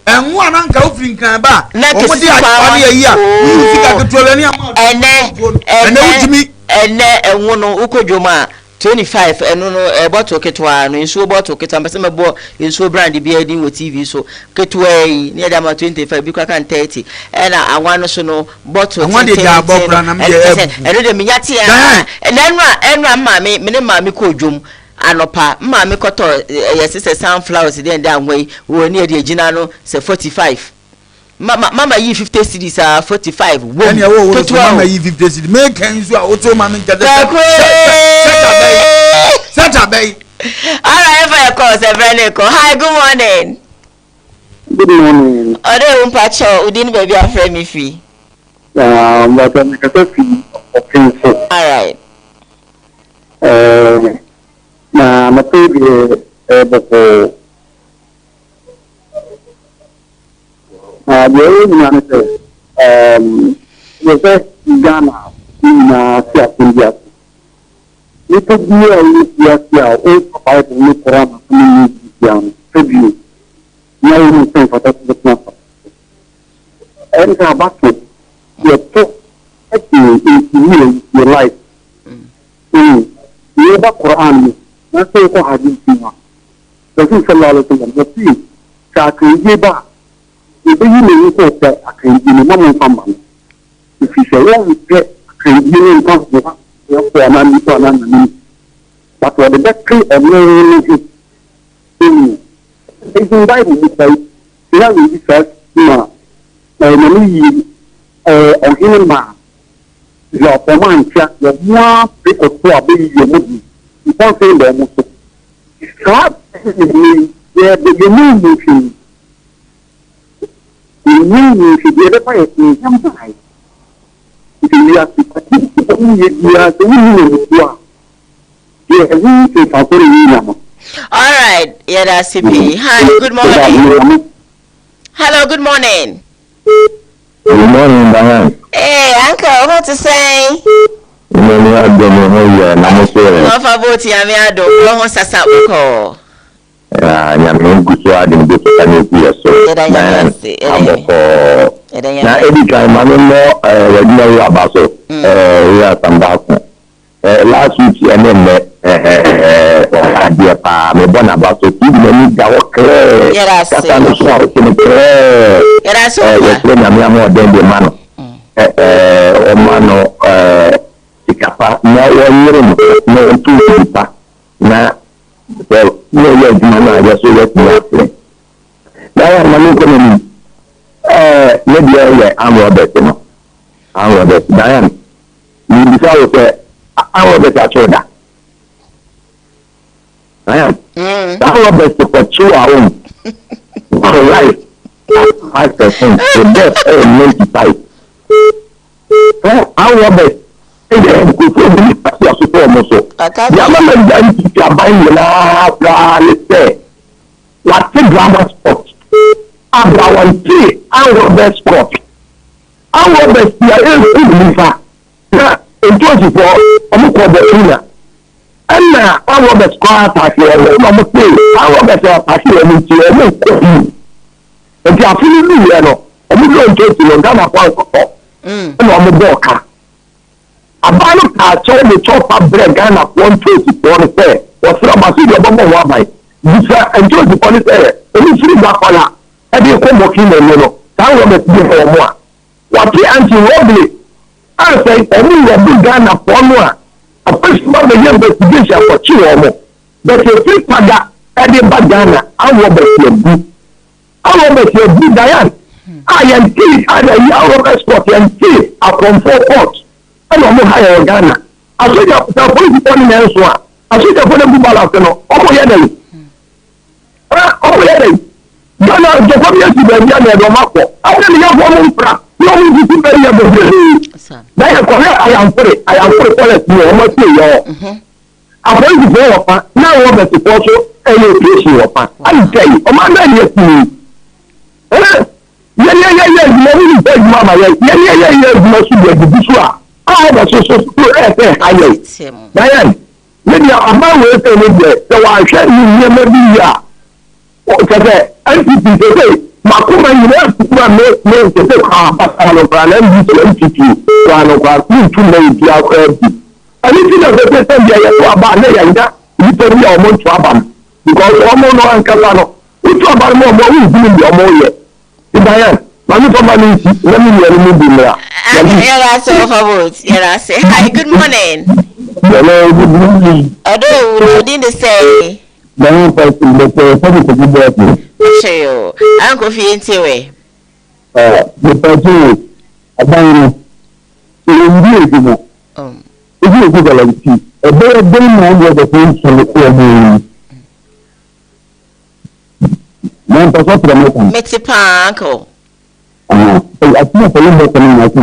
enwo ananka ofiri nkan ba omodi akwane yi a usika ketole ni ama ene utimi enwo no ukodwoma 25 eno no bottle ketwa no nsuo bottle ketwa mbese mebo nsuo brand bi edi wo TV so ketwa yi ne da ma 25 bi kwa kan 30 ena anwa no so no bottle anwa de ga bobra na me eno de minyate enwa maame me ne maame ko dwom anopa maame koto yesese sunflowers de nda anwai wo ne de agina no se 45 mama yi 50 cedis 45 wo mama yi 50 cedis me kan so a oto mama nkade set abay all right for your call Seveneko. Hi, good morning. Good morning. Ode umpacho udin baby afre mi fi but I'm catastrophe offensive. All right. Na mapebi boko the man says Ghana na sia India. Little dear India all provide no program to tribute. Now you think for that the and about it you talk in your life. You ba Quran na say ko hadith ni. Rasul sallallahu alaihi wasallam the ka kan ba if you know that I can give you more from if you say, well, can give you more but what the battery of no it's in Bible, you have to be first, ọ̀hìnmá yọ ọ̀pọ̀mọ̀ àǹtíà yọ wọ́n pẹ̀kọ̀tọ̀ àbẹ́yẹ yọ mọ́ bi nǹkan fẹ́ lọ́ mú so. Sáà yẹ bẹ̀yẹ ní ìlú ìfì ìlú ìfì yẹ bẹ́ẹ̀ báyẹ̀ kì í yá báyìí. Ìfìyà sí pàtí ìfọ̀mù yẹ di ya tó wúlò lòdù à. Yẹ ẹ̀wú ìfàkọ́rẹ̀ yìí yà mọ́. All right, yeah, that's CP. Hi, good morning. Hello, good morning. Good morning, Diane. Hey, Uncle, what to say? No favor to Yamiado, no one sasa uko. Nyame gusu adi mbe tukane kuya so. Na every time I'm more regularly about so. We are some back. Last week and then idea pa me bona about so ti me ga wo clear. Kasa no so o kene clear. Era so. Nyame amo den de mano. O mano ikapa na wo nyere no tu pa na well no ye juma na ya so ye ti na ya manu ko ni ne dia ye am Robert no am Robert Diane ni bisa o se am Robert achoda Diane am Robert ko chiwa o for life 5% so death 95 am Robert and go for the pass support also. Ya mama ndani ya bayi na plane. What the grammar sport. Abrawante, Robert Scott. Robert ya lifa. Na enjoy for amuko be ina. Anna Robert Scott afie no mo say Robert afie no ti e mo ko. Enti afini ni ye no. Omo do enjoy ti no Ghana kwa ko. No mo boka. Abano ka cho le chopa bread Ghana 124 say was rabasi de bomo wa bai bisa enjoy the police any free ba kola e dey ko mo kin no tan wo be dey for mo a what anti robbery I say only the Ghana for no a first man the investigation for chi wo mo but the free pada e dey ba Ghana awo be se Diane I am key I am sport and key upon 4 courts no mo hire Ghana asoja ta police department na so a asoja for dem bala no omo ye dey omo ye dey Ghana je ko mi si be ya na do mako ade mi ya fo mo mpra no mo di be ya be na ya ko I am free police ni omo ti yo police for opa na wo be ti ko so e le police opa ai tell o ma na ni ti ye mo ni be mama ye mo su be di so a that's so high. Diane, maybe I'm not going to say so I shall you maybe ya. Okay, NPP say Makuma you have to make the plan and NPP to make the anything that they say you about there you tell me almost to abam because almost no one can know. It's about more we do Diane. Mami for money, let me remove the Hi, good morning. Hello, good morning. Although didn't say. No, but Show Uncle Fiente. The person about if you go like this, a better than one of the things from the core. Man, that's what I'm making. Mexipan uncle. I think for you coming out of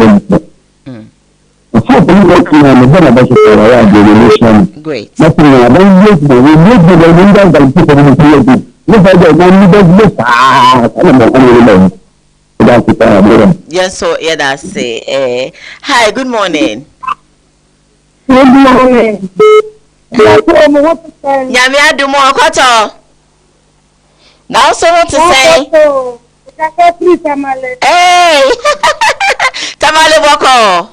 great. Nothing I don't use the windows and people in the look at the one yes, so yeah, that's it. Hi, good morning. Good morning. Yami adu mo koto. Now someone to say. Hey, Tamale Boko.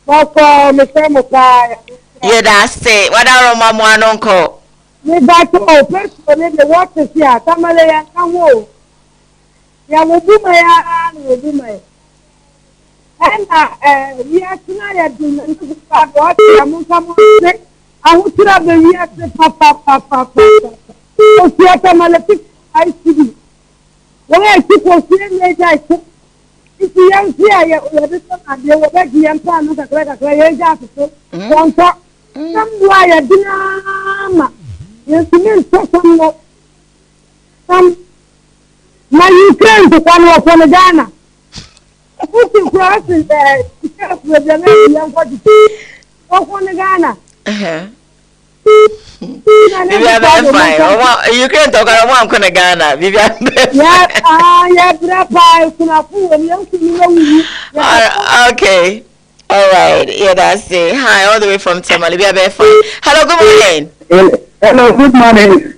Boko, Mr. Mukai. Yeah, that's it. What are Mama Uncle? We got to open the water here. Tamale and Kawo. Ya will do my and will do my. And we are tonight doing what I would have the years papa. Oh, Tamale, I see. When I keep on seeing later, If you young here, you're the son of the back, young plan, not a crack, a jacket. One talk. Some wire dinner. Yes, you mean some. Now you came to one of one Ghana. Putting crosses there, because with the name young body. One Ghana. Vivian fine. You can't talk about one kind of Ghana. Vivian. Okay. All right. Yeah, that's it. Hi, all the way from Tamale. Vivian fine. Hello, good morning. Hello, good morning.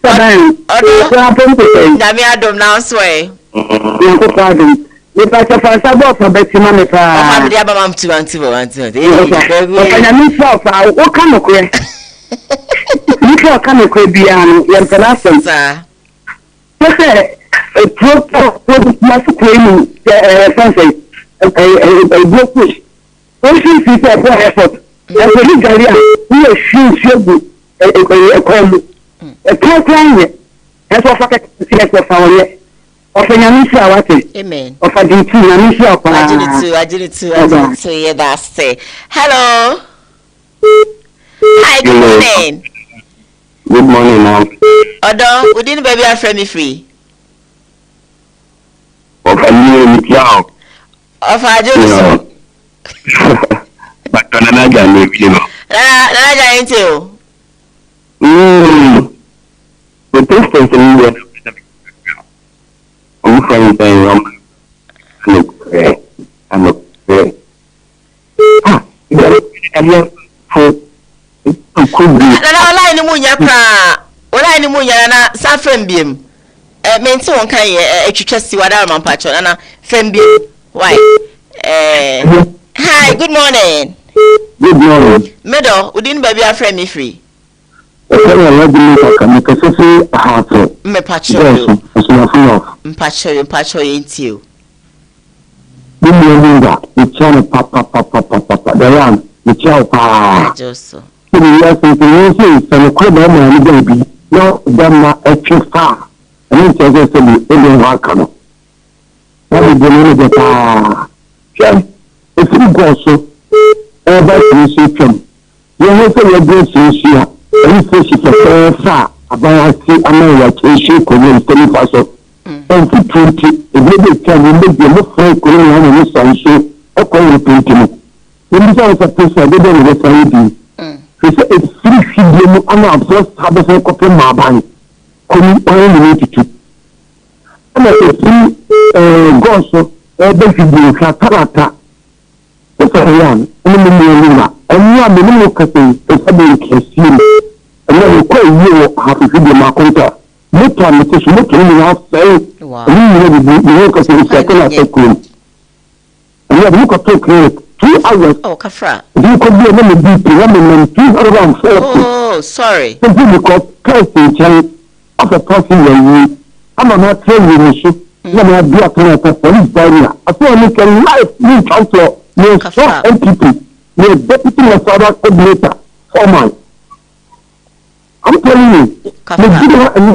Dami Adam now sway. If I can find some for Betty Mamma, I'm the Abamam to what kind of queer? You can't quit beyond your international, sir. A proper master claiming something, a good push. Ocean people for effort. That's a legal, we are sure a pipeline. That's what I can see for our of a Yamisha. Amen. Of a Yamisha. I did it too. Yeah, that's it. Hello. Hi, good morning. Good morning, ma'am. Odo, we didn't baby friend me free. Of a new job. Of a job. But on another level. Another into. The distance in India. I'm from I'm Hi, good morning. Good morning. Medo, we didn't baby a friend me free. Me Mpacho into you. The channel papa. The land, the child pa. Just so. Yes, and the crib and baby. No, them not extra far. And it's just a little welcome. What is the name of the if you go so, everybody is system. You have to get this here. And if you see far, about see America, she could win 25. And 20, if you can make the look for Korean and this and so, or call it 20. When this was a place I didn't get anything. He said it's 3 feet, and I'm first having a copy of my bank. Couldn't only need to. And I see Gosso, basically, Catarata. It's a young, and you are the new cutting, a family can see. And then you call you have to feed my contact. Look at me, look at me outside. Wow. You look at the second at the cool. And you look at the 2 hours. Oh, Kafra. You could be a little bit, 240. Oh, sorry. Because person of a person you. I'm not telling you, I'm not blocking at a police barrier. I feel like a life new council, you're so entity, you're deputy Masada coordinator, foreman. I'm telling you, the video and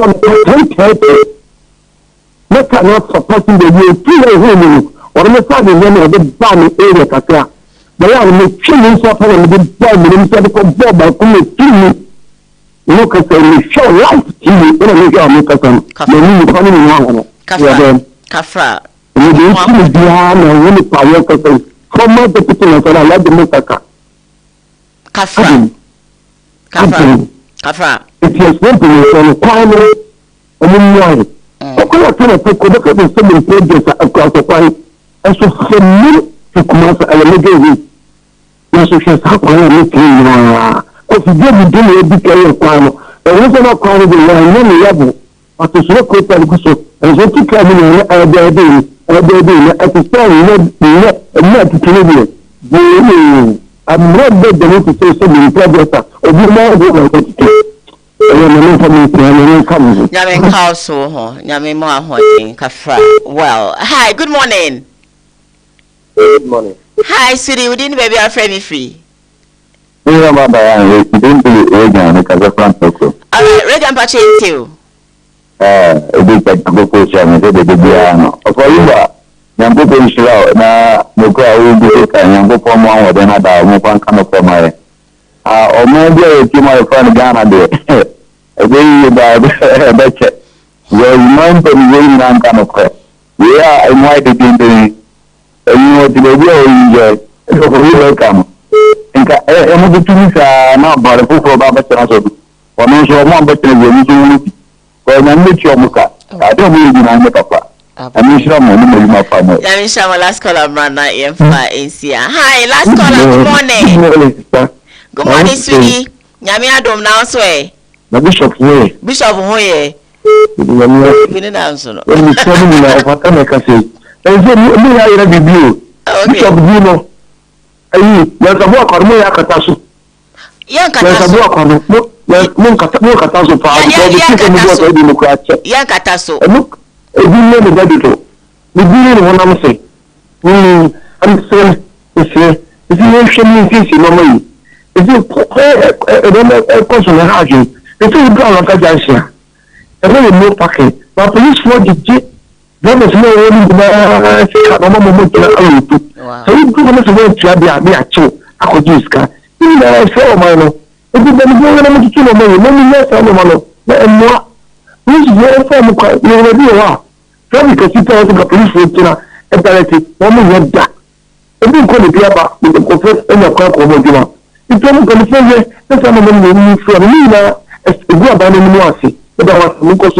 not supporting the way to or the side of the ban area. The one with children suffering with the bomb and instead of Bob by look at the show life TV in a make us some Kafra. You don't see behind and when it's power person. Come out the people and I like the Mokaka. Kafra. It is simple from a primary and one. Okay, I can take a look at the 7 pages across the point. And so for me to come out and make it. Yes, you can have one meeting. If you get the dinner, you became a panel. And once I'm not calling the one level, but it's not quite and so to come in at the time, not to Canadian. I'm not dead to say something progress or do more than well, hi, good morning. Good morning. Hi, sweetie, we didn't baby our friend me free. Alright, Regan Pache too. A big go push and say the Diana. For you, Nyangopo nhyira na moko a wo bi ka nyangopo mo an wode na da mo kwan kan for my omo bi e ti my friend Ghana de ebe yi ba be che we man to we nan kan of we are my de de you know the way we enjoy so we welcome nka mo bi tumi sa na ba de fofo ba ba tena so o no so mo ba tena we ni so ni ko na me chi o muka I don't really na me papa I'm sure my family. I'm sure my last caller, Brana, Hi, last caller. Good morning. Good morning, sweetie. Nyami adom na so eh. The bishop here. Bishop ho ye. We need answer. Me tell me na what am I can say. Me ya ira biblio. Bishop Dino. Ayi, ya sabo akor me ya kataso. Ya kataso. Ya sabo akor mo kataso pa. Ya kataso. Ebi le me dadi to. Mi bi ni wona mo se. Am se ese shemi fisi no mai. Ese ko so na haji. Ese bra la ka jansia. Ebe no pake. But police for the there was no one na se ka no mo na alutu. So you go na so we tia bia me acho akoji iska. Ni na se o mai no. Ebi be ni go na mo tutu no mai. No mi na se no ma no. Na emwa. Ni je fa mo ka ni bi wa. Because you tell the police for a penalty, woman went back. If you could be about with the confess and your crack over you. You tell me, that's a woman from Nina as a good abandoned but I was Lucas.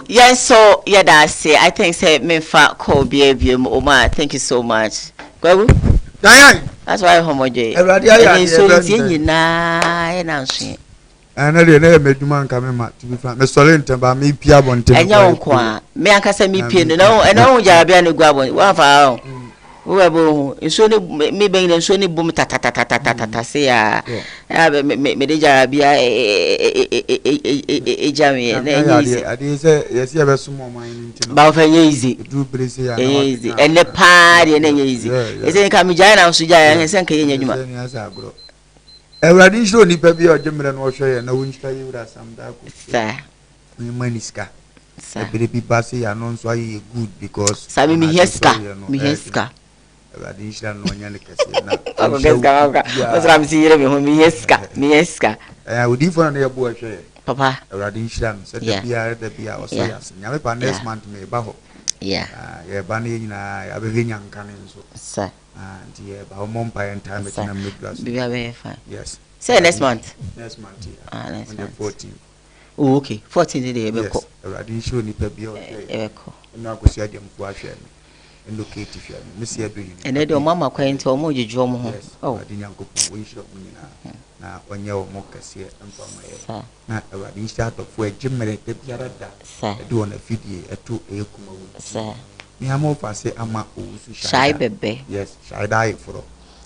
Yes, so yeah, that's it. I think say me fat cold behavior, Oma. Thank you so much. Go. Diane. That's why homoje. So I know the name of man coming to be frank. Mr. Linton, but me Pia Bonte. And young qua, me and Cassami Pin, and no Jabian Guabon, one of our own. Whoever is only me being and Sony boom tata say, Medija be a jammy. I did say, yes, you have a small mind. About easy, do easy, and the party and easy. It's a Camijana, Suja, and Sanka in Everybody show ni pebi o jemre no hwe na wonsta yura sam da ko sa me maniska sa baby pass ya no so aye good because sa mi heska everybody shira no nya ne kase na ako geska osra mi sire mi ho mi heska odi fo na ye bo hwe papa everybody shira no se da bia o so ya nya me pa next month me ba ho yeah ba na nyina ya be nyanka ne so sa and yeah, but I'm on by time it's in a mid-class. Yes. Say next month. Next month, yeah. Next month. 14. Oh, okay. 14 today. Yes. I didn't show any baby. Eko. No, I could see them go out and locate if you are Miss Edwin. And then your mama quaint or more you draw more. Oh, I didn't go we shop me now. When you're more cassia and for my not a didn't start of where Jim made the Yarada. Do on a video at 2 KUMAWOOD. Sir. Me am over say ama o shy bebe. Yes, shy die for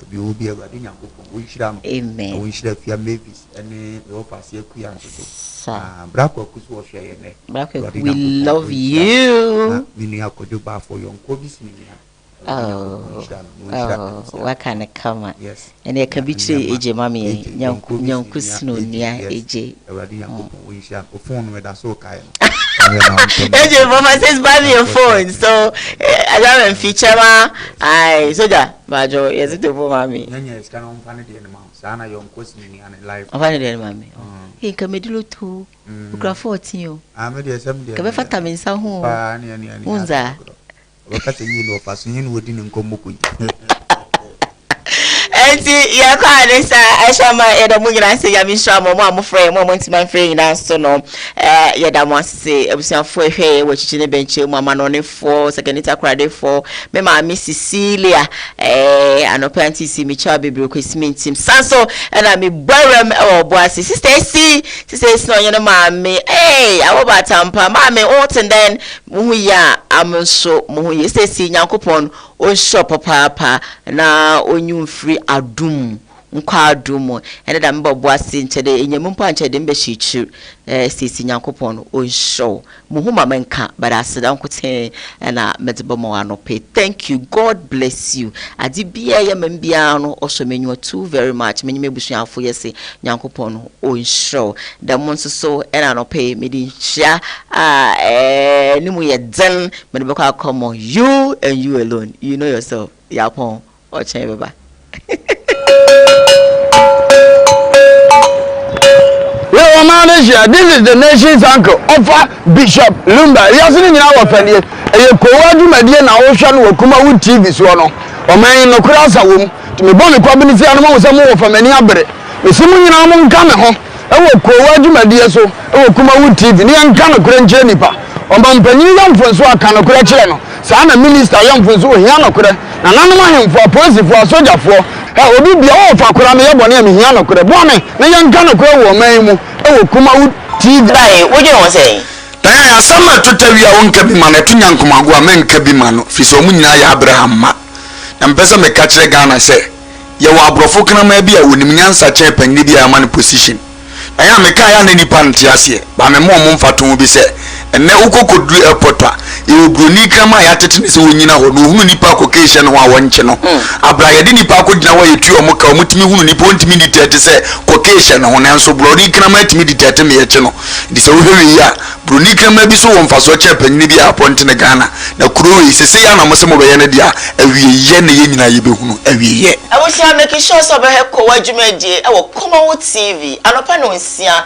be will be a wedding and we should amen. We should have fear mavis and the office here kuyan so black or kusu share black we love you. We have to do bar for your COVID. Oh, what kind of come? Yes, and there can be three age, mammy, young Kusno near AJ. We shall phone with us so kind. Your mama says buy me a phone, so I don't feature ma. I so that Bajo is it for mommy. Yes, can on find the animal. Sana young question and life. I find it, mammy. He can make you too. Grab 14. I'm a dear, some day. Come if I come in some home. Unza. Wakati yino fasu yino wodini nkomoku. Enti ya kwa nesa ashama eda mugira se ya misha mo amufre mo ntima mfre ina so no ya da mo se ebusiafo ehwe wo chichi ne benche mo ama no ne fo secondary crade fo me ma mi Cecilia anopa anti si mi cha bebre kwesimi ntim sanso na mi boram e boase sister no yene ma me awoba tampa ma me oten den mu ya amso mu sister si nyankopon o shop papa na onyum free adum nkwado mo ene da mba bo ase nchede enyemu mpa nchede mbe shichi sisi nyankopon no onshow muhuma menka but aseda nkote na medebo mo anope. Thank you, God bless you. Adi bia ya membia no also menyu too very much menyu mebusuafo yese nyankopon no onshow da monso so ena anope medi hia ni mu ye den medebo ka come on you and you alone, you know yourself yapon or chen baba. This is the nation's uncle, offer Bishop Lumba. Yasini nyina wa fanie. Eye Koowaa dwumadie na wo hwa no wa KUMAWOOD TV so no. O man no kura asawom. To me bon kwa binisi anu mo se mo wo famani abere. Me simu nyina mo nka me ho. E wo Koowaa dwumadie so, e wo KUMAWOOD TV. Ni nka no kura nche nipa. O ba mpanyin yamfonso aka no kura kire no. Saa na minister yamfonso wo hia no kura. Na nanom ahemfo apolisifoɔ asogyafoɔ obi bia wo fa kura me yebɔ ne me hia no kura bɔne na yɛnka no kura wɔ man mu wo KUMAWOOD TV dai wo je won say dan ya sama totawi a wonka bi ma na to nyankomago a menka bi ma no fi so mu nyina ya Abraham ma na mpesa me ka kire Ghana sɛ ye wo abrofo kana ma bi a wonim nyansa kyɛ panni bi a ma no position dan ya me ka ya na nipa ntiase ba me mo mfato bi sɛ enne ukokodu airport a e broni kama ya tete ne se wonyina ho no hunu nipa kokehye no a wonche no abra ye de nipa akodina wa yetu o muka o mutimi hunu nipa ontimi di tete se kokehye no ho nanso broni kama timi di tete me yeche no di se wo hwe ya broni kama bi so wo mfaso che panyini bi apont ne Ghana na kuro yi sese ya na mo se mo be ye ne dia awieye ne ye nyina ye be hunu awieye awusia make sure so be he Koowaa dwumadie e wo KUMAWOOD TV anopa no nsia